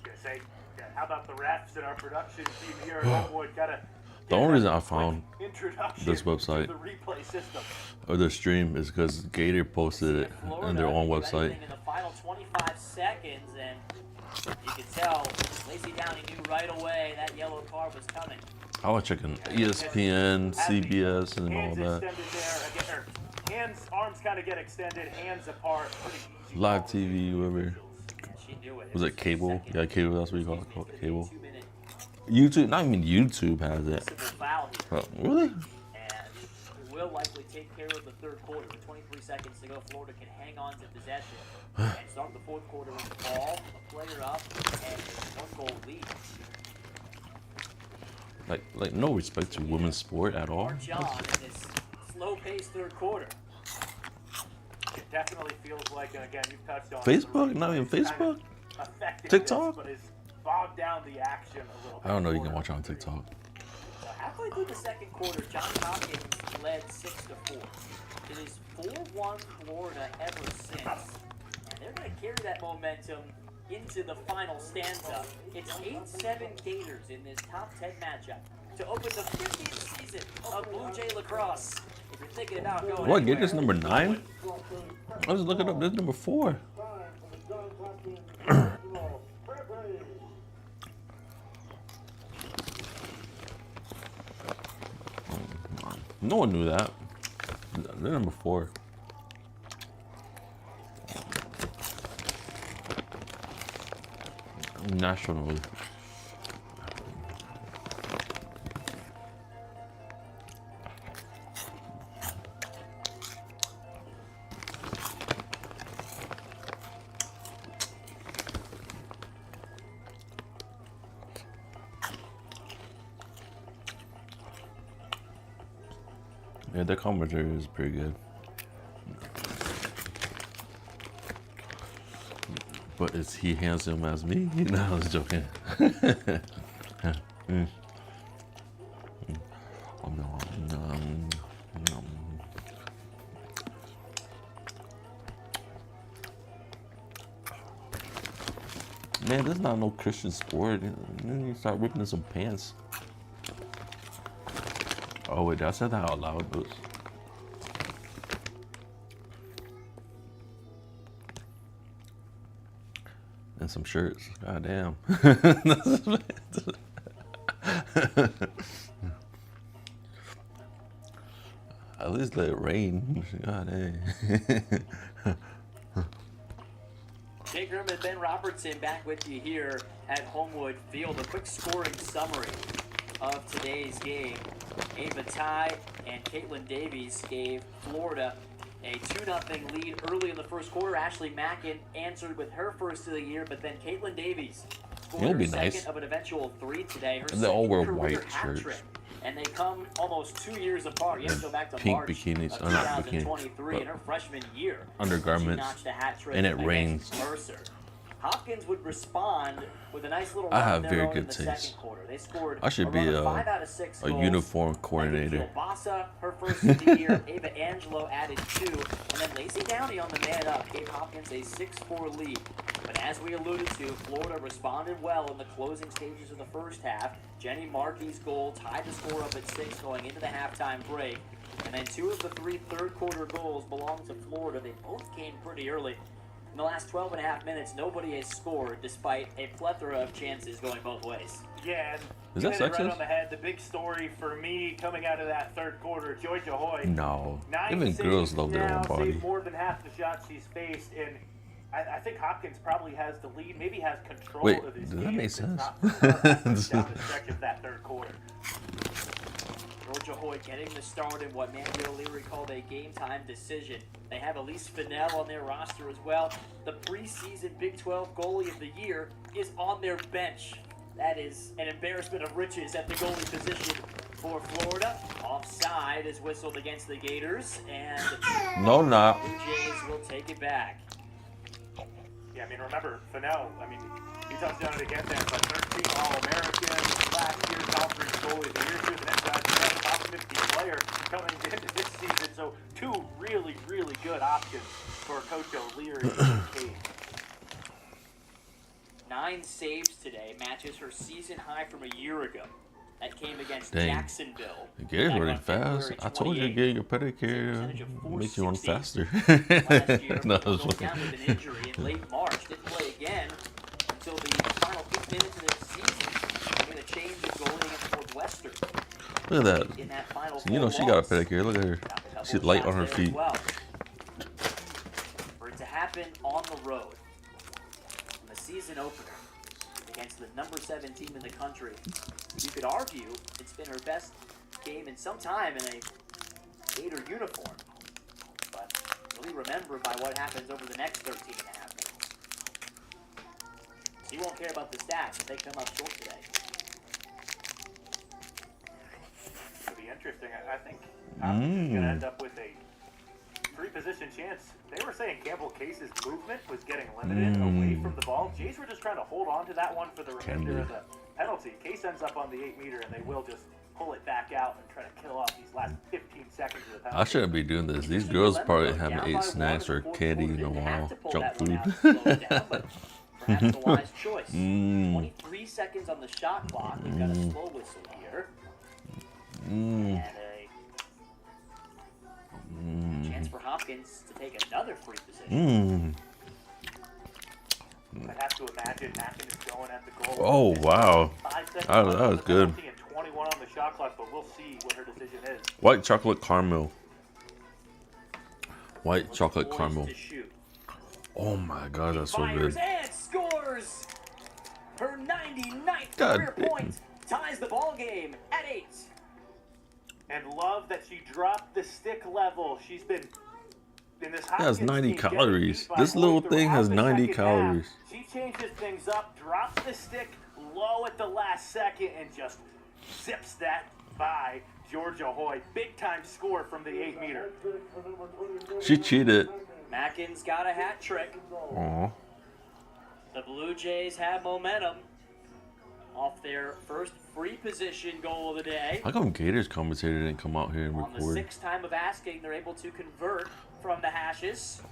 Gonna say, yeah, how about the refs and our production team here at Homewood? Gotta The only reason I found introduction this website to the replay system. or the stream is because Gator posted it on their own website. In the final 25 seconds, and you could tell Lacey Downey knew right away that yellow card was coming. I was checking ESPN, CBS, and all Hands that. extended there, again, or hands, arms kind of get extended, hands apart. Pretty easy Live call. TV, whatever. She knew it. Was it cable? Yeah, cable. That's what you call it, cable. 2-minute YouTube. Not even YouTube has it. civil foul here. Really? And it will likely take care of the third quarter. With 23 seconds to go, Florida can hang on to possession and start the fourth quarter with the ball, a player up, and a 1-goal lead. Like no respect to women's sport at all. March on in this slow-paced third quarter. It definitely feels like, and again, you've touched on Facebook? it, Not even it's kind Facebook? of affecting TikTok? this, but it's bogged down the action a little I bit. don't know. You can watch it on TikTok. So halfway through the second quarter, Johns Hopkins led 6-4. It is 4-1 Florida ever since, and they're going to carry that momentum into the final stanza. It's 8-7 Gators in this top 10 matchup to open the 50th season of Blue Jay Lacrosse. If you're thinking about going What? anywhere, Gators number 9? I was looking up. This is number 4. Time for the Johns Hopkins basketball fair play. No one knew that. They're number 4. Nationally. Yeah, their commentary is pretty good. But is he handsome as me? No, I was joking. Man, this is not no Christian sport. Then you start ripping in some pants. Oh wait, I said that out loud, but. And some shirts. God damn. At least let it rain. God dang. Jake Herman and Ben Robertson back with you here at Homewood Field. A quick scoring summary of today's game. Ava Ty and Caitlin Davies gave Florida a 2-0 lead early in the first quarter. Ashley Mackin answered with her first of the year, but then Caitlin Davies scored her second nice. of an eventual 3 today. Her They all wear second career white hat shirts. trick. And they come almost 2 years apart. You have to go back to Pink March bikinis, of not bikini, 2023 in her freshman year. undergarments, She notched a hat trick and it against rains. Mercer. Hopkins would respond with a nice little I run have of their very own in good the taste. second quarter. They scored I should be run a of 5 out of 6 goals. uniform coordinator. Bassa, her first of the year. Ava Angelo added 2. And then Lacey Downey on the man up gave Hopkins a 6-4 lead. But as we alluded to, Florida responded well in the closing stages of the first half. Jenny Markey's goal tied the score up at 6 going into the halftime break. And then 2 of the 3 third-quarter goals belonged to Florida. They both came pretty early. In the last 12 and a half minutes, nobody has scored despite a plethora of chances going both ways. Yeah, and Is you that hit it right sexist? on the head. The big story for me coming out of that third quarter, Georgia Hoy. No. 9 Even saves girls love their now, own body. saved more than half the shots she's faced, and I think Hopkins probably has the lead, maybe has control Wait, of his does game. that make if it's sense? not for her down the stretch of that third quarter. Georgia Hoy getting the start in what Mandy O'Leary called a game-time decision. They have Elise Fennell on their roster as well. The preseason Big 12 goalie of the year is on their bench. That is an embarrassment of riches at the goalie position for Florida. Offside is whistled against the Gators, and No, not. Blue Jays will take it back. Yeah, I mean, remember, Fennell, I mean, he touched it again there, but 13 All-American, last year conference goalie of the year, she was an NCAA top 50 player coming into this season, so 2 really, really good options for Coach O'Leary and Kate. 9 saves today, matches her season high from a year ago. That came against Dang. Jacksonville. The Gators back running on fast. February I told you to 28th. get your pedicure. Makes you run 460. faster. Last year, No, goes it's down with an injury in late March. Didn't play again until the final 8 minutes of the season. With a change of goalie against Northwestern. Look at that. In that final You know she got a pedicure. Look at her. Got a couple She's of light shots on her there as feet. well. For it to happen on the road, in the season opener, against the number 7 team in the country, you could argue it's been her best game in some time in a Gator uniform. But really remembered by what happens over the next 13 and a half minutes. So you won't care about the stats if they come up short today. It'll be interesting. I think Hopkins is going to end up with a 3-position chance. They were saying Campbell Case's movement was getting limited away from the ball. Jays were just trying to hold on to that one for the remainder of the penalty. Case ends up on the 8-meter, and they will just pull it back out and try to kill off these last 15 seconds of the penalty. I shouldn't be doing this. These girls probably haven't ate snacks or candy in a while. Junk food. Perhaps a wise choice. 23 seconds on the shot clock. We've got a slow whistle here. And a chance for Hopkins to take another free position. I have to imagine Mackin is going at the goal. Oh, wow. 5 seconds That left was on the good. penalty and 21 on the shot clock, but we'll see what her decision is. White chocolate caramel. White Looks chocolate poised caramel. to shoot. Oh my god, that's so Fires good. and scores! Her 99th God career damn. point ties the ball game at 8. And love that she dropped the stick level. She's been in this It has Hopkins 90 team getting calories. beat by This Hoy little thing throughout has the 90 second calories. half. She changes things up, drops the stick low at the last second, and just zips that by Georgia Hoy. Big time score from the 8-meter. She cheated. Mackin's got a hat trick. Aw. The Blue Jays have momentum off their first free position goal of the day. How come Gators commentator didn't come out here and On the record? 6th time of asking, they're able to convert from the hashes.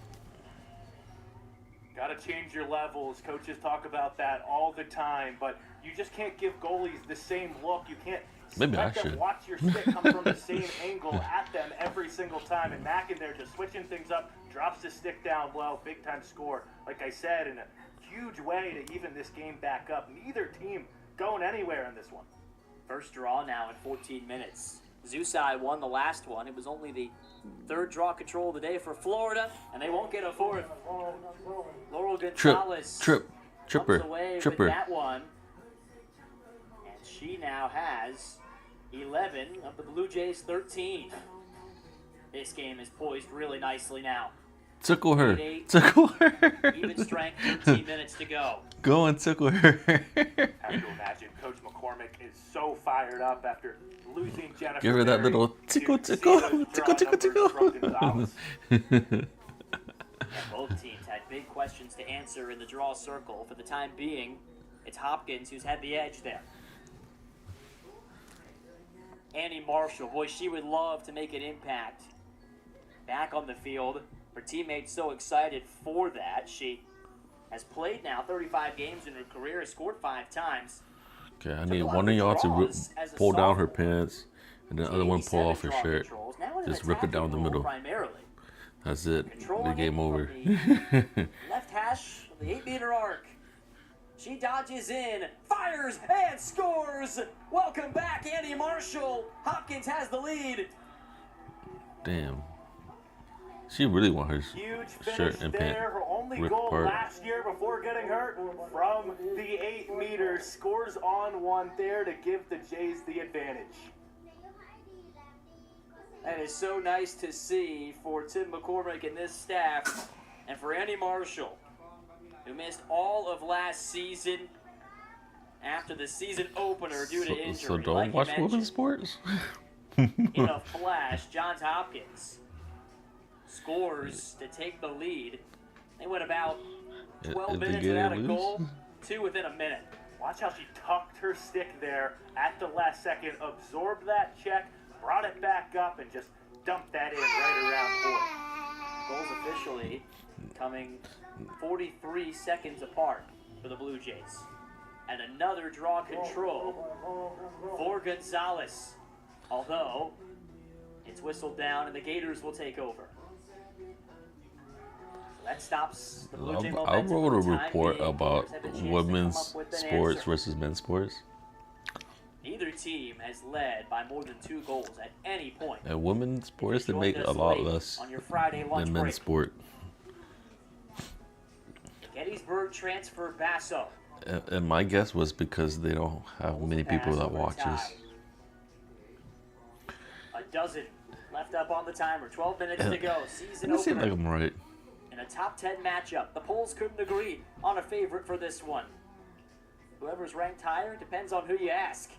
Got to change your levels. Coaches talk about that all the time, but you just can't give goalies the same look. You can't Maybe I let them should. watch your stick come from the same angle at them every single time. And Mack in there just switching things up, drops his stick down low, big time score. Like I said, in a huge way to even this game back up. Neither team going anywhere in this one. First draw now in 14 minutes. Zusai won the last one. It was only the third draw control of the day for Florida, and they won't get a fourth. Laurel Gonzalez comes away with that one. And she now has 11 of the Blue Jays' 13. This game is poised really nicely now. Tickle her. 8-8. Even strength, 13 minutes to go. Go and tickle her. I have to imagine Coach McCormick is so fired up after losing Jennifer. Give her that Berry little to tickle, see tickle, those tickle, draw tickle, numbers tickle. from Gonzalez. And both teams had big questions to answer in the draw circle. For the time being, it's Hopkins who's had the edge there. Annie Marshall, boy, she would love to make an impact back on the field. Her teammates so excited for that. She has played now 35 games in her career, has scored 5 times. Okay, I need one of y'all to pull down her pants, and the other one pull off her shirt. Just rip it down the middle. That's it. The game over. Left hash of the 8-meter arc. She dodges in, fires, and scores! Welcome back, Annie Marshall. Hopkins has the lead. Damn. She really want her Huge shirt finish and there. pant Her only ripped goal apart. last year before getting hurt from the 8 meters. Scores on one there to give the Jays the advantage. That is so nice to see for Tim McCormick and this staff, and for Annie Marshall, who missed all of last season after the season opener due to injury. So don't like watch women's sports? In a flash, Johns Hopkins scores to take the lead. They went about 12 minutes without a goal, 2 within a minute. Watch how she tucked her stick there at the last second, absorbed that check, brought it back up, and just dumped that in right around point. Goals officially coming 43 seconds apart for the Blue Jays. And another draw control for Gonzalez. Although, it's whistled down and the Gators will take over. So that stops the Blue Jay I momentum wrote a for the time report being. about Gators have a chance to come women's up with an sports answer. versus men's sports. Neither team has led by more than 2 goals at any point. And women's sports, they Join make us a lot late less on your Friday lunch than break. men's sport. Gettysburg transfer Basso. And my guess was because they don't have many people that Pass over watches. tie. A dozen left up on the timer. 12 minutes to go. Season Let me see opener. if I'm right. In a top 10 matchup, the polls couldn't agree on a favorite for this one. Whoever's ranked higher depends on who you ask.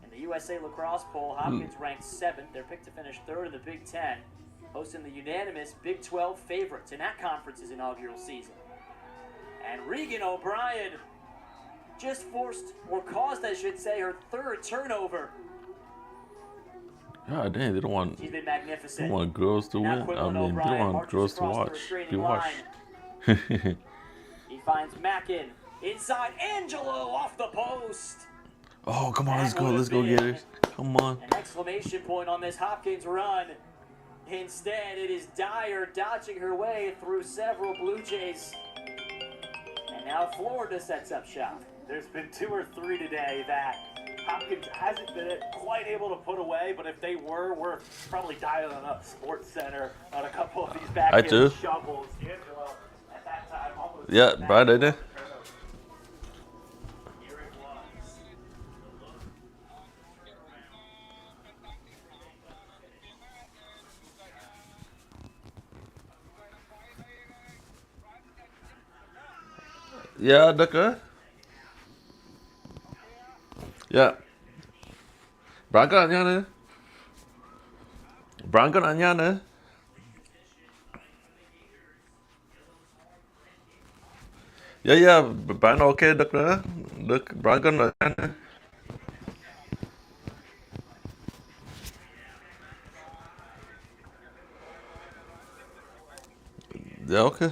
In the USA Lacrosse poll, Hopkins ranked 7th. They're picked to finish 3rd in the Big Ten, hosting the unanimous Big 12 favorites in that conference's inaugural season. And Regan O'Brien just forced, or caused, I should say, her 3rd turnover. God dang, they don't want She's been magnificent. girls to Now win. I Quinlan mean, they O'Brien don't want marches girls to across the watch. restraining Be watched. line. He finds Mackin. Inside, Angelo off the post. Oh, come on, That let's go, would've let's go, been Gators. Come on. An exclamation point on this Hopkins run. Instead, it is Dyer dodging her way through several Blue Jays. And now Florida sets up shop. There's been 2 or 3 today that Hopkins hasn't been quite able to put away, but if they were, we're probably dialing up Sports Center on a couple of these backhand too. shovels. Angelo, at that time, almost Yeah, Brian, I did. Here it was. Yeah, Ducker. Yeah. Berangkat nak nyana. Berangkat nak nyana. Ya, Brian okay, Ducker. Berangkat nak nyana. Ya, okay.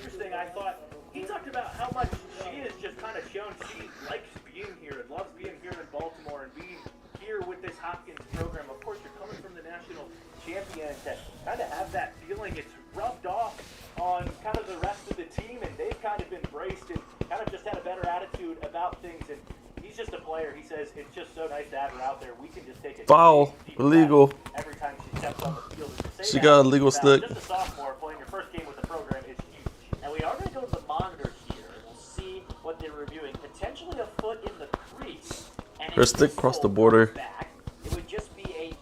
I thought he talked about how much she has just kind of shown she likes being here and loves being here in Baltimore and being here with this Hopkins program. Of course, you're coming from the national champion to kind of have that feeling. It's rubbed off on kind of the rest of the team, and they've kind of embraced and kind of just had a better attitude about things. And he's just a player. He says it's just so nice to have her out there. We can just take a Foul. deep Illegal. breath every time she steps on the field. And to say She that got a legal about stick. Just a sophomore playing your first game with the program is huge. Now we are going to go to the monitor here, and we'll see what they're reviewing. Potentially a foot in the crease. And Her if stick this crossed the goal border. comes back, it would just be a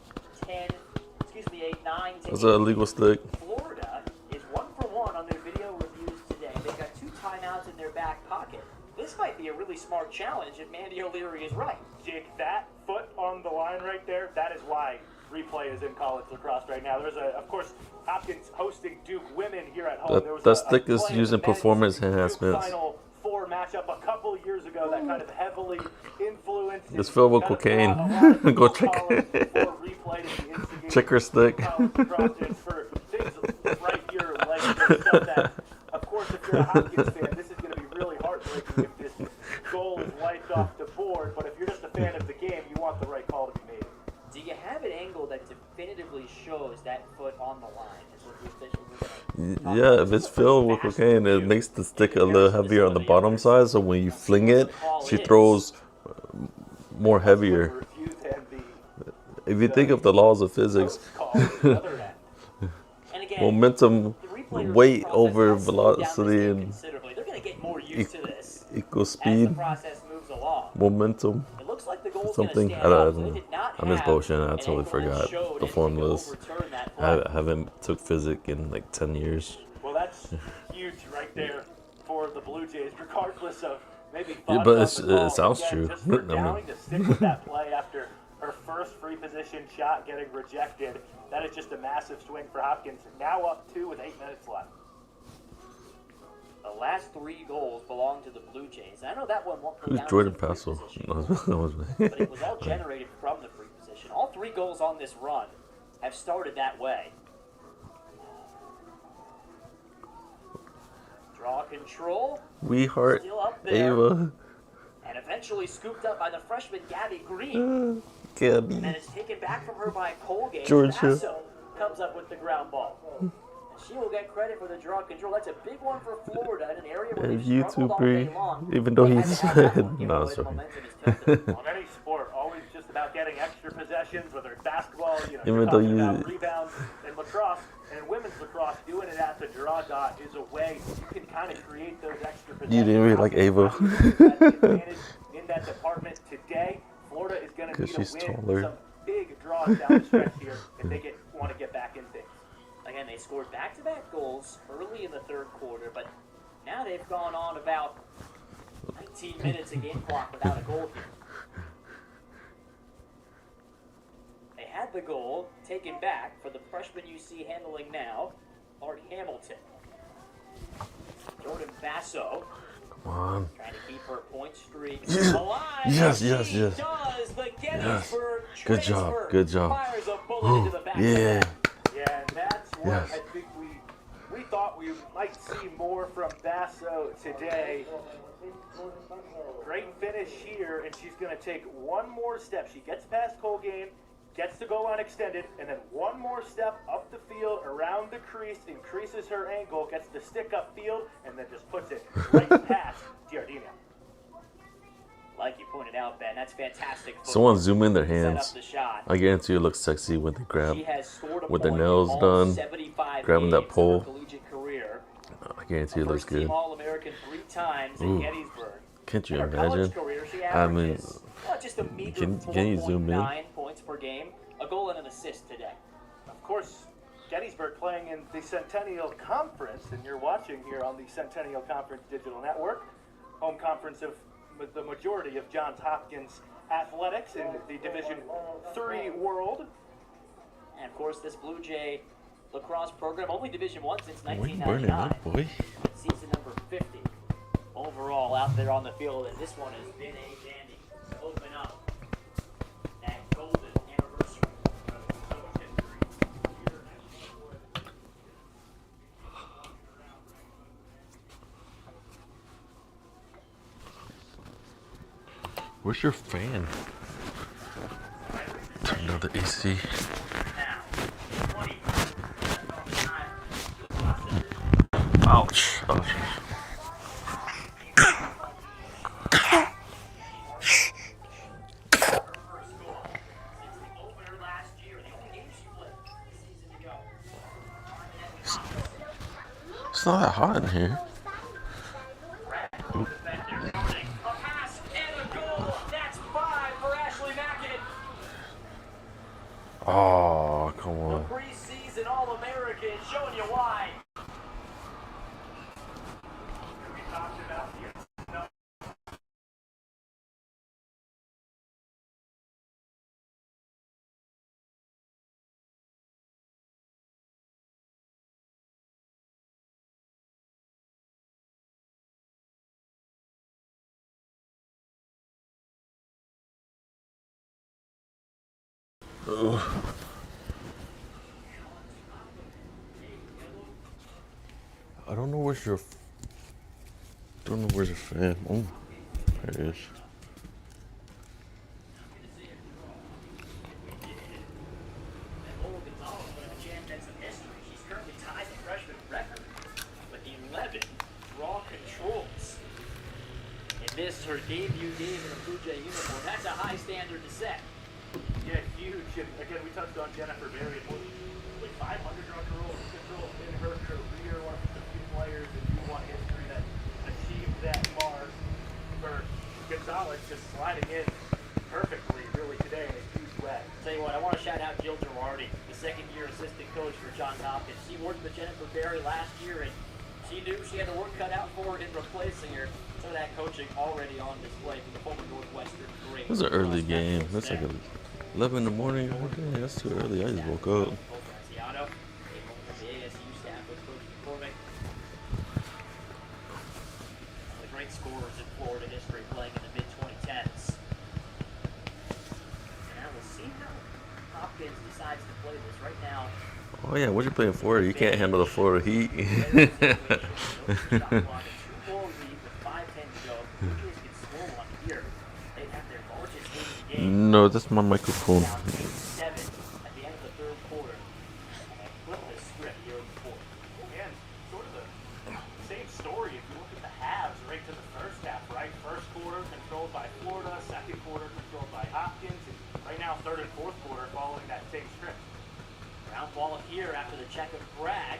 9 to That's 8. an illegal stick. Florida is 1 for 1 on their video reviews today. They've got 2 timeouts in their back pocket. This might be a really smart challenge if Mandy O'Leary is right. Jake, that foot on the line right there, that is why replay is in college lacrosse right now. There's of course, Hopkins hosting Duke women here at home. There was That a stick is play in used the in men's performance Duke enhancements. Final Four matchup a couple years ago that kind of heavily influenced. It's filled with kind of cocaine. brought a lot of Go people check college it. for replay to be instigated Check her stick. college lacrosse. And for things right here like this stuff that, of course, if you're a Hopkins fan, this is going to be really heartbreaking if this goal is wiped off the board. But if you're just a fan of the game, you want the right call to be made. Do you have an angle that definitively shows that foot on the line? Is what the officials are gonna Yeah, if it's filled with cocaine, it makes the stick a little heavier on the bottom side. So when you fling it, she throws more heavier. Review than the If you think of the laws of physics, call on the other end. And again, momentum, the replay weight process over has slowed down this velocity game and considerably. They're going to get more used to this equals as the speed, process moves along. momentum, It looks like the goal's something. going to I stand up. don't So they know. did not I'm just have bullshitting. I an totally angle that forgot showed the it to formulas. overturn that play. I haven't took physics in like 10 years. Well, that's huge right there for the Blue Jays, regardless of maybe Yeah, thoughts but on it's- the call. it sounds Again, true. Just for I mean- Downing to stick with that play after her first free position shot getting rejected, that is just a massive swing for Hopkins. Now up 2 with 8 minutes left. The last 3 goals belong to the Blue Jays. I know that one won't go Who's down as Jordan a free Passo? position, No, that was me. but it was all generated from the free position. All 3 goals on this run have started that way. Draw control, We heart still up there, Ava. and eventually scooped up by the freshman Gabby Green. Gabby. And then it's taken back from her by Colgate. Georgia. Basso comes up with the ground ball. And she will get credit for the draw control. That's a big one for Florida in an area where And they've YouTube struggled all day Bree, long. even though They he's had to have that one, given no, the way sorry. momentum is tilted. On any sport, always just about getting extra possessions, whether it's basketball, Even you're though talking you- about rebounds, and lacrosse, and women's lacrosse, doing it at the draw dot is a way you can kind of create those extra possessions. You didn't really like Ava. In that department today, Florida is going to 'Cause need she's a win, taller. some big draws down the stretch here if they want to get back in things. Again, they scored back-to-back goals early in the third quarter, but now they've gone on about 19 minutes of game clock without a goal here. They had the goal taken back for the freshman you see handling now, Art Hamilton. Jordan Basso Come on. trying to keep her point streak Yeah. alive. Yes, and yes, she yes. does. The Yes. Gettysburg Good job, transfer good job. fires a bullet into the back of the Yeah. net. Yeah, and that's what Yes. I think we thought we might see more from Basso today. Great finish here, and she's going to take one more step. She gets past Colgate, gets the goal line extended, and then one more step up the field around the crease, increases her angle, gets the stick up field, and then just puts it right past Giardina. Like you pointed out, Ben, that's fantastic. Someone zoom in their Set up hands. the shot. I guarantee it looks sexy when they grab. She has scored a with their point in nails all done, 75 grabbing that games of her pole. collegiate career. I guarantee it looks First team good. All-American 3 times in Ooh. Gettysburg. Can't you In her college imagine? career, she I mean, averages, just a meager can you zoom in? 4.9 points per game, a goal and an assist today. Of course, Gettysburg playing in the Centennial Conference, and you're watching here on the Centennial Conference Digital Network, home conference of the majority of Johns Hopkins athletics in the Division III world. And of course, this Blue Jay lacrosse program, only Division I since What are you burning 1999. up, boy? Season number 50 overall out there on the field, and this one has been a dandy to open up that golden anniversary of coach history. Where's your fan? Turn down the AC. Ouch. Ouch. It's not that hot in here. Oh, come on. Preseason All-American showing you why. We talked about the I don't know where's your. Don't know where's your fan. Oh, there it is. She's currently tied the freshman record with 11 raw controls. And this is her debut game in a Blue Jay uniform. That's a high standard to set. Yeah, huge. And again, we touched on Jennifer Berry. Like 500 draw control in her career. One of the few players in D1 history that achieved that mark. For Gonzalez just sliding in perfectly, really, today in a huge way. Tell you what, I want to shout out Jill Girardi, the second-year assistant coach for Johns Hopkins. She worked with Jennifer Berry last year, and she knew she had the work cut out for her in replacing her. Some of that coaching already on display from the former Northwestern great. This is an early game. That's like 11 in the morning. Okay, that's too early. I just woke up. Great scorers in Florida history playing in the mid-2010s. And we'll see how Hopkins decides to play this right now. Oh yeah, what you playing Florida? You can't handle the Florida heat. No, that's my microphone. At the end of the third quarter, flip the script here in the fourth. And sort of the same story if you look at the halves right to the first half, right? First quarter controlled by Florida, second quarter controlled by Hopkins, and right now third and fourth quarter following that same script. Ground ball here after the check of Bragg.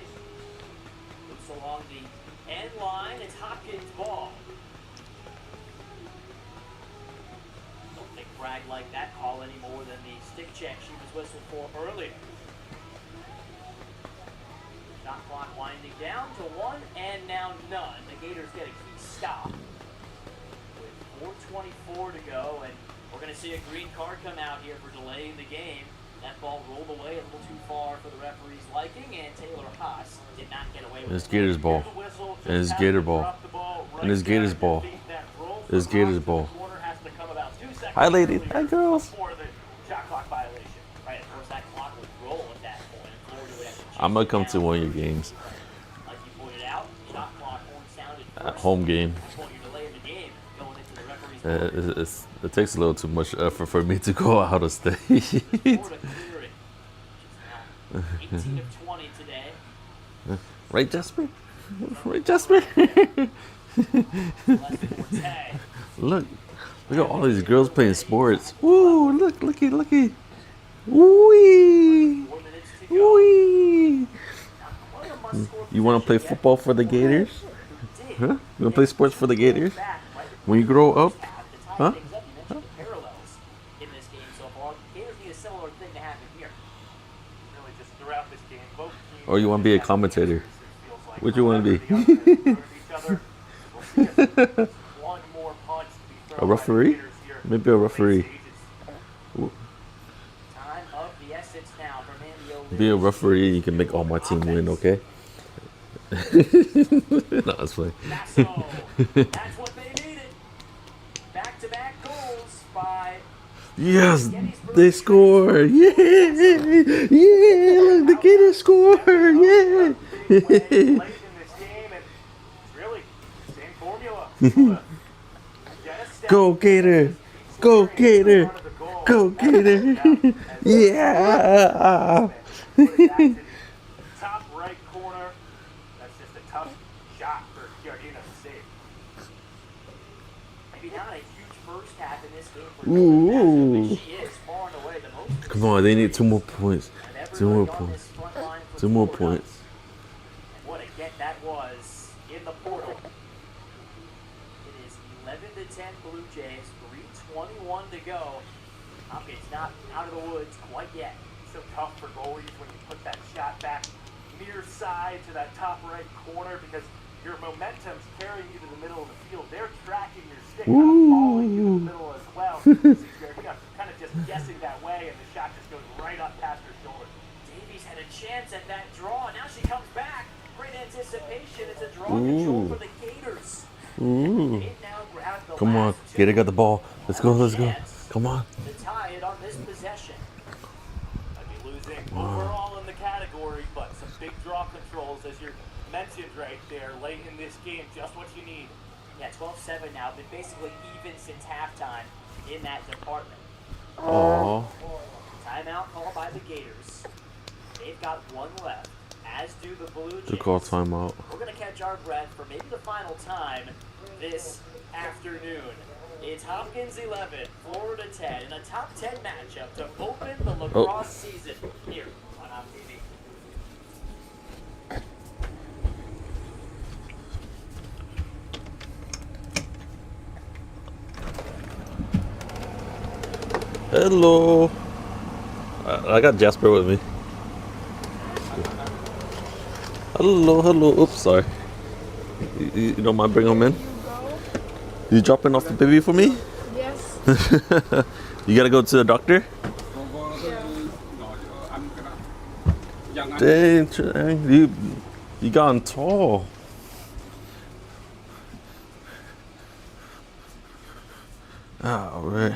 Looks along the end line. It's Hopkins' ball. Don't think Bragg liked that call any more than the stick check she was whistled for earlier. Shot clock winding down to 1 and now none. The Gators get a key stop with 4:24 to go, and we're going to see a green card come out here for delaying the game. That ball rolled away a little too far for the referee's liking, and Taylor Haas did not get away with it. It's Gators ball. And it's Gator ball. And it's Gators ball. It's Gators ball. Hi, lady. Hi, girls. I'm gonna come to one of your games. Home game. It takes a little too much effort for me to go out of state. 18 of 20 today. Right, Jasper? Right, Jasper? Look at all these girls playing sports. Woo, looky. Wee. Wee. You want to play football for the Gators? Huh? You want to play sports for the Gators? When you grow up? Huh? Or you want to be a commentator? What you want to be? A referee? Maybe a referee. Be a referee, you can make all my team win, okay? No, that's funny. That's what they needed. Back-to-back goals by... Yes, they score! Yeah! Yeah! Look, the Gators score! Yeah! Late in this game, and really same formula. Go Gator! Go Gator! Go Gator! Yeah! Top right corner. That's just a tough shot for Giardino to save. Maybe not a huge first half in this game for Ooh. Jordan, but she is far and away the most. Come on, they need 2 more points. And 2 more everybody on points. this front line for 2 more Florida. points. And what a get that was in the portal. It is 11-10 Blue Jays, 3:21 to go. Hopkins not out of the woods quite yet. So tough for goalies when you put that shot back near side to that top right corner because your momentum's carrying you to the middle of the field. They're tracking your stick, kind of following you in the middle as well. Kind of just guessing that way, and the shot just goes right up past her shoulder. Davies had a chance at that draw. Now she comes back. Great anticipation. It's a draw control for the Gators. Ooh. It now grabbed the Come on, last Gator two. got the ball. Let's go, let's go. Come on. To tie it on this possession. I'd be losing overall in the category, but some big draw controls, as you mentioned right there, late in this game, just what you need. Yeah, 12-7 now. Been basically even since halftime in that department. Aww. Timeout called by the Gators. They've got one left, as do the Blue Jays. To call timeout. We're going to catch our breath for maybe the final time this afternoon. It's Hopkins 11, Florida 10, in a top 10 matchup to open the lacrosse season here on Hop TV. Hello. I got Jasper with me. Hello, hello. Oops, sorry. You don't mind bringing him in? You dropping off the baby for me? Yes. You gotta go to the doctor? Dang, you gotten tall. All right.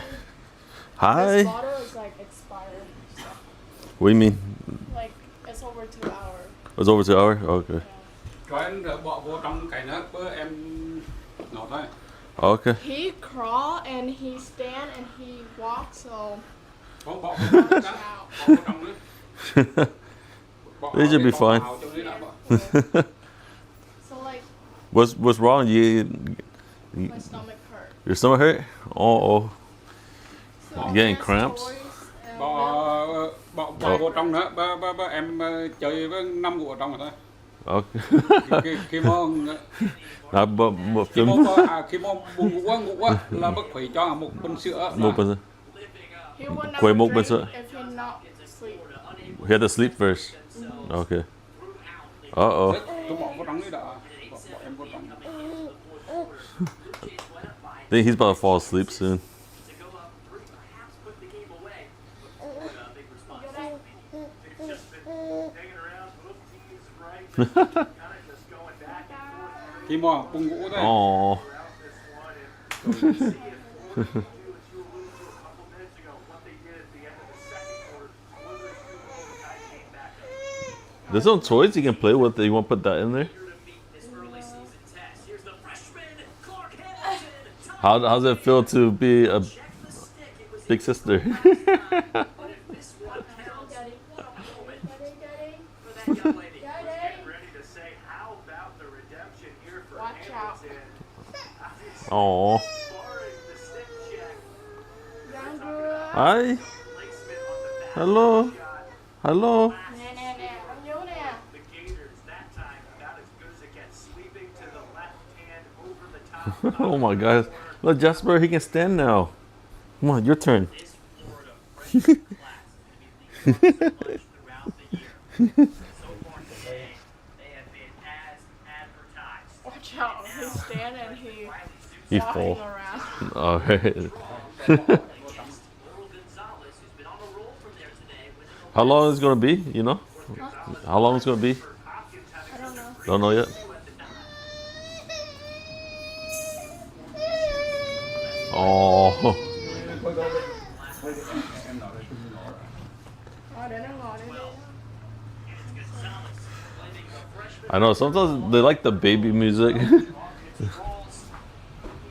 Hi. This bottle is like expired. So, What do you mean? like it's over 2 hours. It was over 2 hours? Okay. Cho anh bỏ vô trong cái nước với em nó thôi. Okay. He crawl and he stand and he walk, so Bỏ vô trong nước, bỏ vô trong nước. Bỏ They should be cái bông fine. vào trong nước đã bỏ. so like What's wrong? my stomach hurt. Your stomach hurt? Oh. So You getting there's cramps? toys, Bỏ vô trong nước, em chơi với 5 cụ ở trong rồi thôi. Okay. Khi mà Khi mà buồn ngủ á là bất phải cho một bình sữa. Một bên. He would never Quay một drink bên sữa. if he not sleep. We had to sleep first. Okay. Uh-oh. Tôi bỏ vô trong nước đã. Bỏ em vô trong. I think he's about to fall asleep soon. To go up 3, perhaps put the game away. But big response. They've just been hanging around, both teams right, kind of just going back and forth Khi mà buồn ngủ thôi. Oh. throughout this one. And we'll see if Florida can do what you alluded to a couple minutes ago, what they did at the end of the second quarter. Whether it's through the overtime game back up. There's some toys you can play with. You want to put that in there? Here to meet this early season test. Here's the freshman, Clark Hamilton. How's it feel to be a Check the stick. It was big sister? But if this one counts, what a moment for that young lady. Getting ready to say, how about the redemption here for Watch out. Hamilton? Oh. Barring the stick check, Hi. placement on the back Hello. shot. Hello. Nè nè nè, con nhú nè. The Gators that time about as good as it gets, sweeping to the left hand over the top. Oh my gosh. Look, Jasper, he can stand now. Come on, your turn. This Florida freshman class is going to be leaving so much throughout the year. So far today, they have been as advertised. Watch out. He stand and he He walking fall. around. All right. Against Laurel Gonzalez, who's been on the roll from there today. Winning the How long is it gonna be? You know? How long is it gonna be? I don't know. Don't know yet. Oh. Ngồi để nó ngồi đi. I know. Sometimes they like the baby music. Rolls.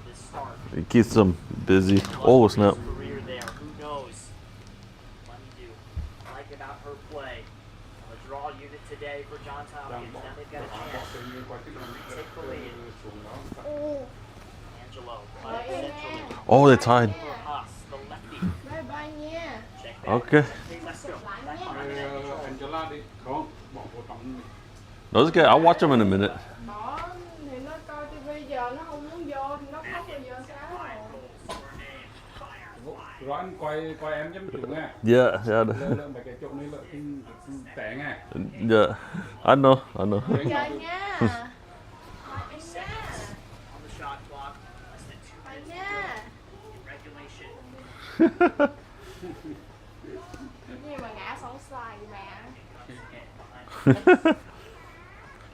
This start It keeps them busy. Oh, snap. Career there. Who knows? What do you like about her play? A draw unit today for Johns Hopkins. Now they've got a chance to take the lead. Angelo, centrally. Oh, they're tied. For Haas, the lefty. Bye bye nha. Check back. Okay. Okay, let's go. Back behind the net control. Angela đi không bỏ vô trong đi. No, it's okay. I'll watch them in a minute. Đó thì nó coi tivi giờ nó không muốn vô thì nó khóc rồi giờ sao? Rồi anh quay em giám chủ nghe. Yeah, yeah. Lỡ mấy cái chỗ này lỡ té nghe. Yeah. I know. Chờ nha. Bye nha. On the shot clock, less than 2 Bye minutes to nha. go in regulation. Cái gì mà ngã sóng xoài vậy mẹ?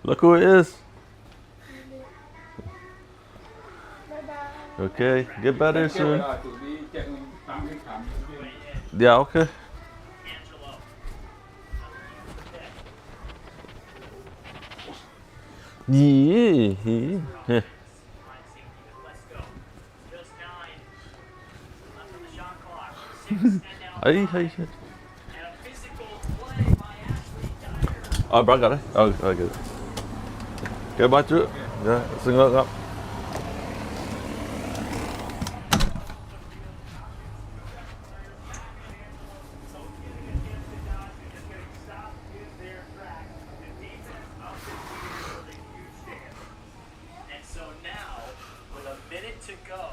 Look who it is. Bye bye. Okay, get better Kêu soon. là chủ đi chạy tăng cái khám. Yeah, okay. Angelo. Yeah. Let's go. Just 9 left on the shot clock. 6 and now Hey, 5. hey. And a physical play by Ashley Dyer. Oh, bro, got it. Oh, good. Okay, bye, Drew. Yeah, sing it up. And so now, with a minute to go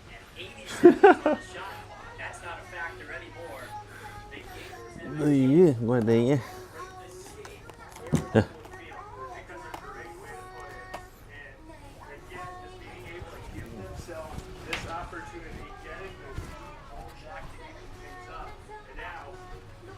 and 80 seconds on the shot clock, that's not a factor anymore. The Gators have Yeah, ngoài đây nha. Because of a great way to put it. And again, just being able to give themselves this opportunity, getting the whole track to keep things up. And now,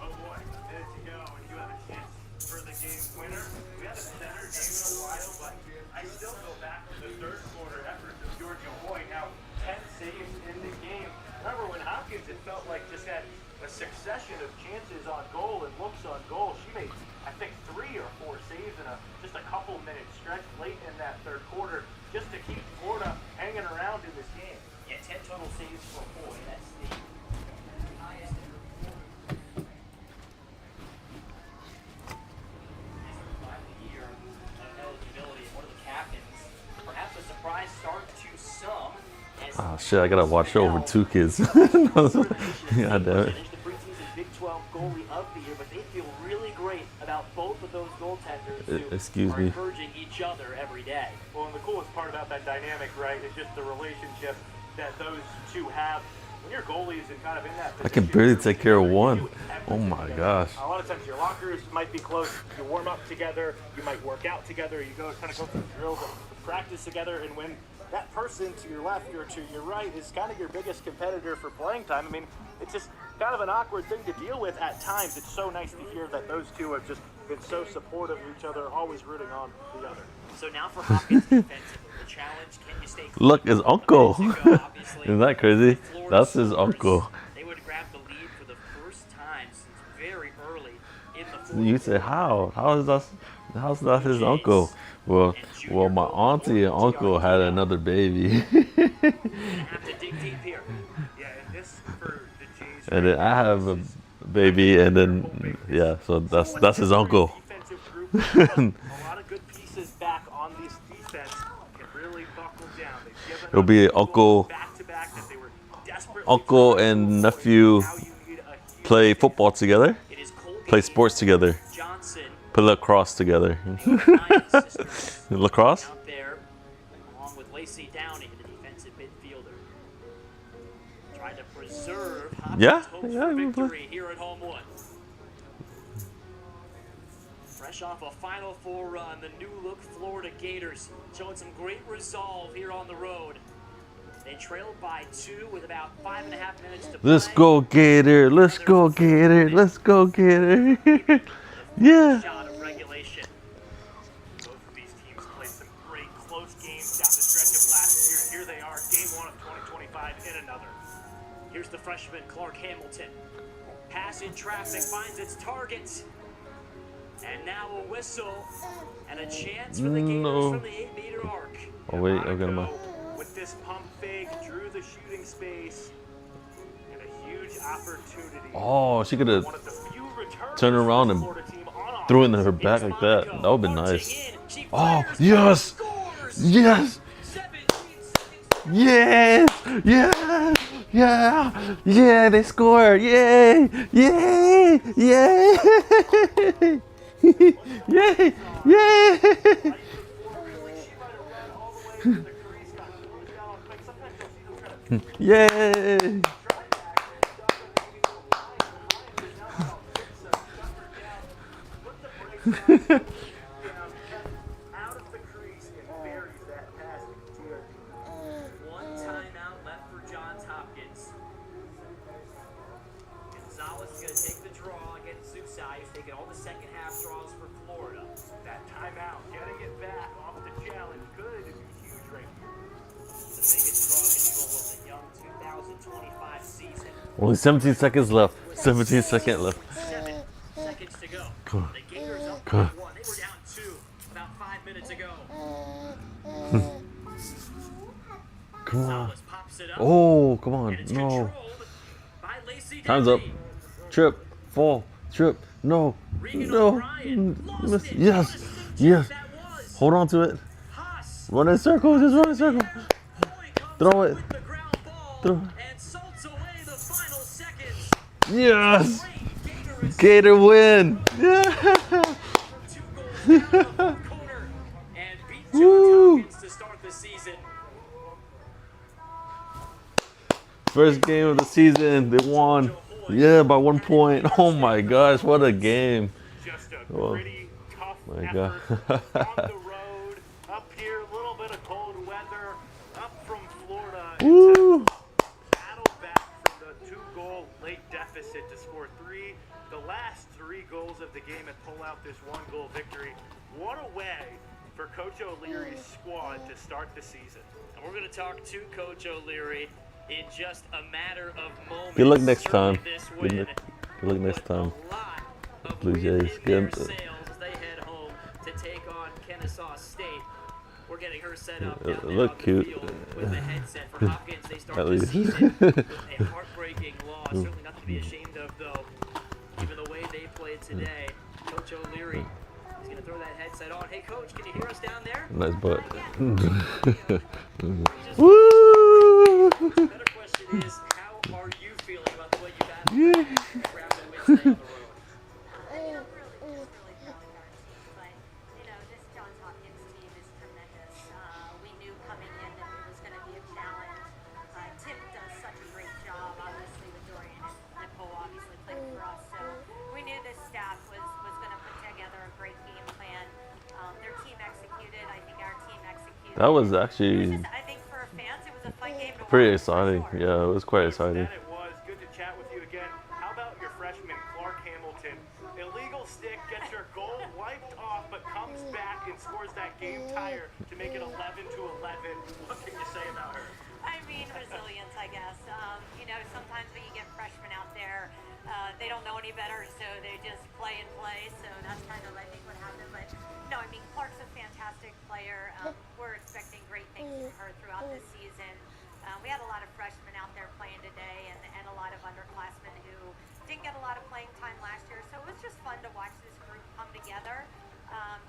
oh boy, a minute to go, and you have a chance for the game winner. We haven't had a better game in a while, but I still go back to the third quarter efforts of Georgia Boy. Now, 10 saves in the game. Remember when Hopkins, it felt like just had a succession of chances on goal and looks on goal. She made, I think, 3 or 4 saves in just a couple minute stretch late in that third quarter just to keep Florida hanging around in this game. Yeah, 10 total saves for Boy. That's the highest by the year of eligibility. And one of the captains, perhaps a surprise start to some. As Oh shit, I gotta watch over 2 kids. God damn it. the preseason Big 12 goalie of the year, but they feel really great about both of those goaltenders who Excuse are me. encouraging each other every day. Well, and the coolest part about that dynamic, right, is just the relationship that those two have. When your goalies and kind of in that I can position, barely you're take care of together, one. you do Oh everything my together. gosh. A lot of times your lockers might be close. You warm up together. You might work out together. You go kind of go through drills and practice together. And when that person to your left or to your right is kind of your biggest competitor for playing time, I mean, it's just kind of an awkward thing to deal with at times. It's so nice to hear that those two have just been so supportive of each other, always rooting on the other. So now for Hopkins defensively, the challenge, can you stay close? Look, his uncle. A minute to go, obviously. Isn't that crazy? Florida That's his Sooners, uncle. They would grab the lead for the first time since very early in the fourth You say quarter. how? How's that his uncle? Well, my auntie and uncle had another baby, Gonna have to dig deep here. Yeah, and this for the Jays. and then I have a baby, and then yeah, so that's his uncle. Defensive group, a lot of good pieces back on this defense can really buckle down. They've given It'll up be goals uncle- back-to-back that they were desperately Uncle trying to and avoid. nephew Now you need a huge play football together, It is Colby play sports together, Johnson, play lacrosse together. the Ryan sisters Lacrosse? out there, along with Lacey Downey, the defensive midfielder. Trying to preserve Hopkins' Yeah, hopes yeah, for we'll play. victory here at Homewood. Fresh off a Final Four run, the new look Florida Gators showing some great resolve here on the road. They trailed by 2 with about 5.5 minutes to play. Let's go Gator! Let's go Gator! Let's go Gator! Yeah. Shot of regulation. Both of these teams played some great close games down the stretch of last year. Here they are, game 1 of 2025 in another. Here's the freshman Clark Hamilton. Pass in traffic finds its target. And now a whistle and a chance for the Gators No. from the 8-meter arc. Oh wait, I'm gonna. With this this pump fake, drew the shooting space, and a huge opportunity. Oh, she could have One of the few returns turned around for the and Florida team on threw it in her offense. back like that. That would have been Marching nice. in, she Oh, fires, yes! scores! Yes! 17 seconds. Yes! Yeah! Yeah! Yeah! They scored! Yay! Yay! Yay! Yay! Yay! Yay! Out of the crease and buries that pass to One timeout left for Johns Hopkins. Gonzalez is going to take the draw against Zusai, who's taking all the second half draws for Florida. that timeout, getting it back off the challenge could be huge right here. The biggest draw control of the young 2025 season. Only 17 seconds left. 17 seconds left. 7 seconds to go. Come on. The Gators up Come on. by 1. They were down 2 about 5 minutes ago. Come on. Gonzalez pops it up. Oh, come on. And it's No. controlled by Lacey Time's up. Downey. Trip. Fall. Trip. No. Regan No. O'Brien lost Miss. it. Yes. What a stick Yes. that was. Hold on to it. Haas. Run in circles. Just run in circles. Floyd comes Throw up it. with the ground ball Throw. and salts away the final seconds. Yes. Great Gator assist Gator win. Yeah. from 2 goals down in the fourth quarter and beat Johns Woo. Hopkins to start the season. First game of the season. They won. Yeah, by 1 point. Oh my gosh, what a game. Just a Oh, gritty, tough my effort God. on the road. Up here, a little bit of cold weather. Up from Florida. Woo. Battle back from the 2-goal late deficit to score 3. The last 3 goals of the game and pull out this 1-goal victory. What a way for Coach O'Leary's squad to start the season. And we're going to talk to Coach O'Leary in just a matter of moments. Good luck next Certainly time. This Good win luck, good luck next put time. A lot of Blue wind Jays. in their Good. sails as they head home to take on Kennesaw State. We're getting her set up It down there looked on the cute. field with the headset for Hopkins. They start At the least. season with a heartbreaking loss. Certainly nothing to be ashamed of, though. Even the way they played today, Coach O'Leary is going to throw that headset on. Hey, Coach, can you hear us down there? Nice butt. Just- Woo. The better question is, how are you feeling about the way you battled Yeah. Rapid win today on the road? Really proud of our team, but this Johns Hopkins team is tremendous. We knew coming in that it was going to be a challenge. Tim does such a great job, obviously with Dorian and Nicole obviously played for us, so we knew this staff was going to put together a great game plan. Their team executed. I think our team executed. That was It was actually just, I think for fans, it was a fun game to pretty watch, for exciting. sure. Yeah, it was quite exciting. That it was. Good to chat with you again. How about your freshman, Clark Hamilton? Illegal stick, gets her goal wiped off, but comes back and scores that game tire to make it 11-11. What can you say about her? I mean, resilience, I guess. Sometimes when you get freshmen out there, they don't know any better, so they just play and play. So that's kind of, I think, what happened. But no, I mean, Clark's a fantastic player. We're expecting great things from her throughout this season. We had a lot of freshmen out there playing today, and a lot of underclassmen who didn't get a lot of playing time last year. So it was just fun to watch this group come together.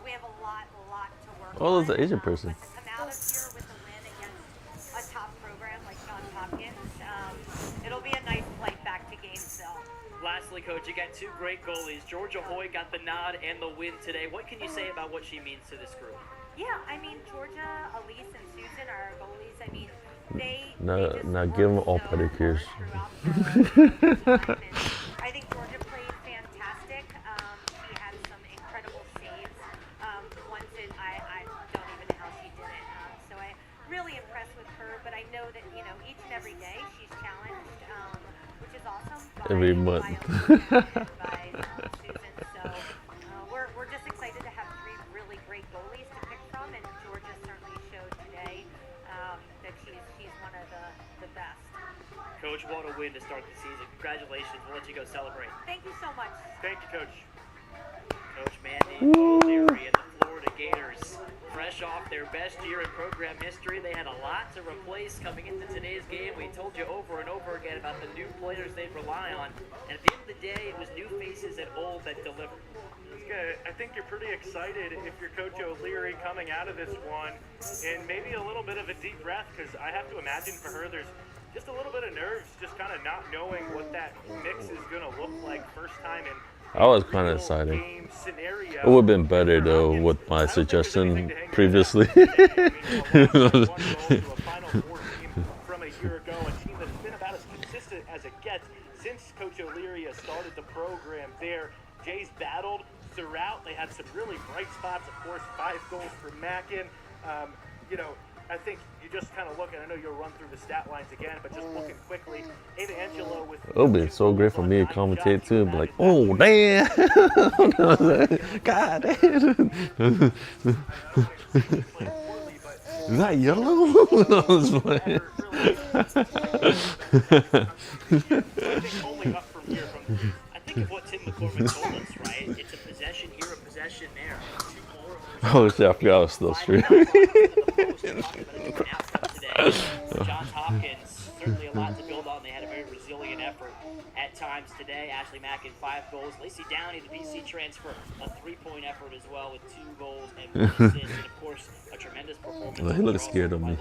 We have a lot to work on. Oh, there's an Asian person. But to come out of here with a win against a top program like Johns Hopkins, it'll be a nice flight back to Gainesville. Lastly, Coach, you got 2 great goalies. Georgia Hoy got the nod and the win today. What can you say about what she means to this group? Yeah, I mean, Georgia, Elise, and Susan are our goalies. I mean, they Now just give 'em work all so pedicures. hard throughout the time. And I think Georgia played fantastic. She had some incredible saves. Ones that I don't even know how she did it. So I'm really impressed with her. But I know that, each and every day she's challenged, which is awesome. Every month. By Elise and by Susan. So we're just excited to have 3 really great goalies to pick from. And Georgia certainly showed today that she's one of the best. Coach, what a win to start the season. Congratulations. We'll let you go celebrate. Thank you so much. Thank you, Coach. Coach Mandy O'Leary and the Florida Gators. fresh off their best year in program history. They had a lot to replace coming into today's game. We told you over and over again about the new players they rely on. And at the end of the day, it was new faces and old that delivered. I think you're pretty excited if you're Coach O'Leary coming out of this one, and maybe a little bit of a deep breath, because I have to imagine for her there's just a little bit of nerves, just kind of not knowing what that mix is going to look like first time in I was kind of excited. game scenario. It would have been better though with my suggestion previously. From a Final Four team from a year ago, a team that's been about as consistent as it gets since Coach O'Leary has started the program there. Jays battled throughout. They had some really bright spots, of course, 5 goals for Mackin. I think you just kind of look, and I know you'll run through the stat lines again, but just looking quickly, Ava Angelo with It'll be so great for me to commentate too. Be like, oh damn, God damn, is that yellow? I was playing. I think of what Tim McCormick told us, right? It's a possession here, a possession there. Oh shit, I forgot I was still streaming. Johns Hopkins, certainly a lot to build on. They had a very resilient effort at times today. Ashley Mackin, 5 goals. Lacey Downey, the BC transfer, a 3-point effort as well with 2 goals and 1 assist. And of course, a tremendous performance. He looks scared of me.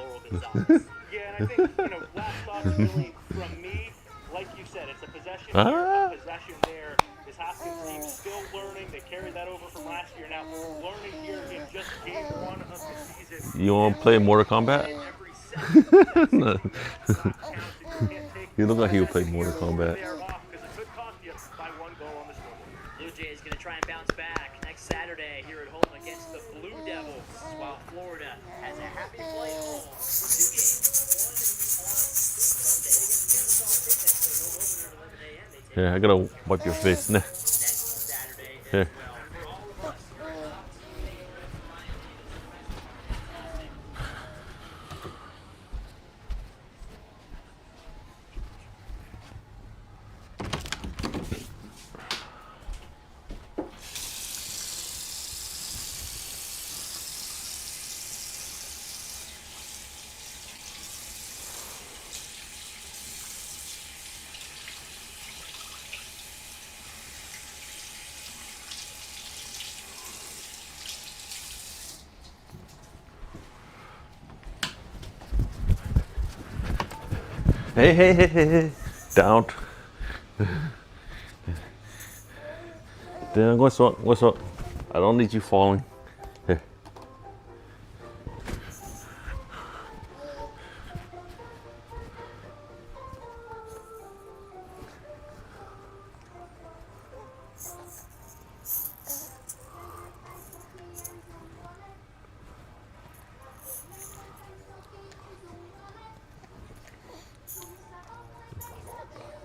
Yeah, and I think, last thoughts really from me, like you said, it's a possession here, a possession there. This Hopkins team still learning. They carried that over from last year. Now, learning here in just game 1 of the season. You want to play Mortal Kombat? You look like he would play Mortal Kombat. Blue Jays going to try and bounce back next Saturday here at home against the Blue Devils, while Florida has a happy flight home. 2 games. Here, I gotta wipe your face now. Here. Hey, down. Then what's up? I don't need you falling. Here.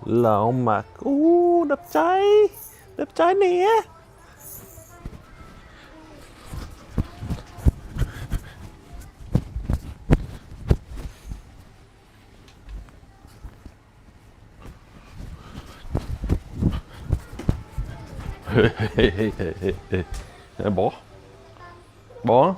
Lão mặt đập trái nè. Bỏ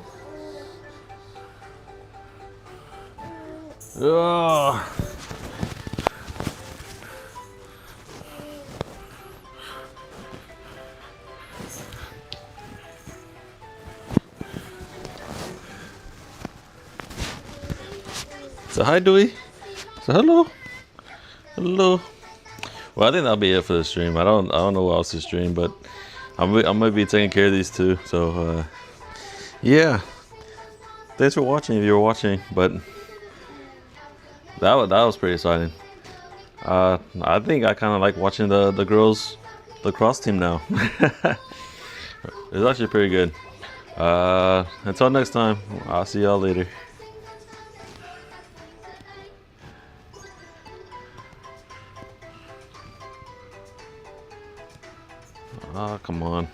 So hi Dewey. So hello. Well, I think that'll be it for the stream. I don't know what else to stream, but I'm gonna be taking care of these two. So yeah. Thanks for watching if you were watching. But that was pretty exciting. I think I kind of like watching the girls lacrosse team now. It's actually pretty good. Until next time, I'll see y'all later. Oh, come on.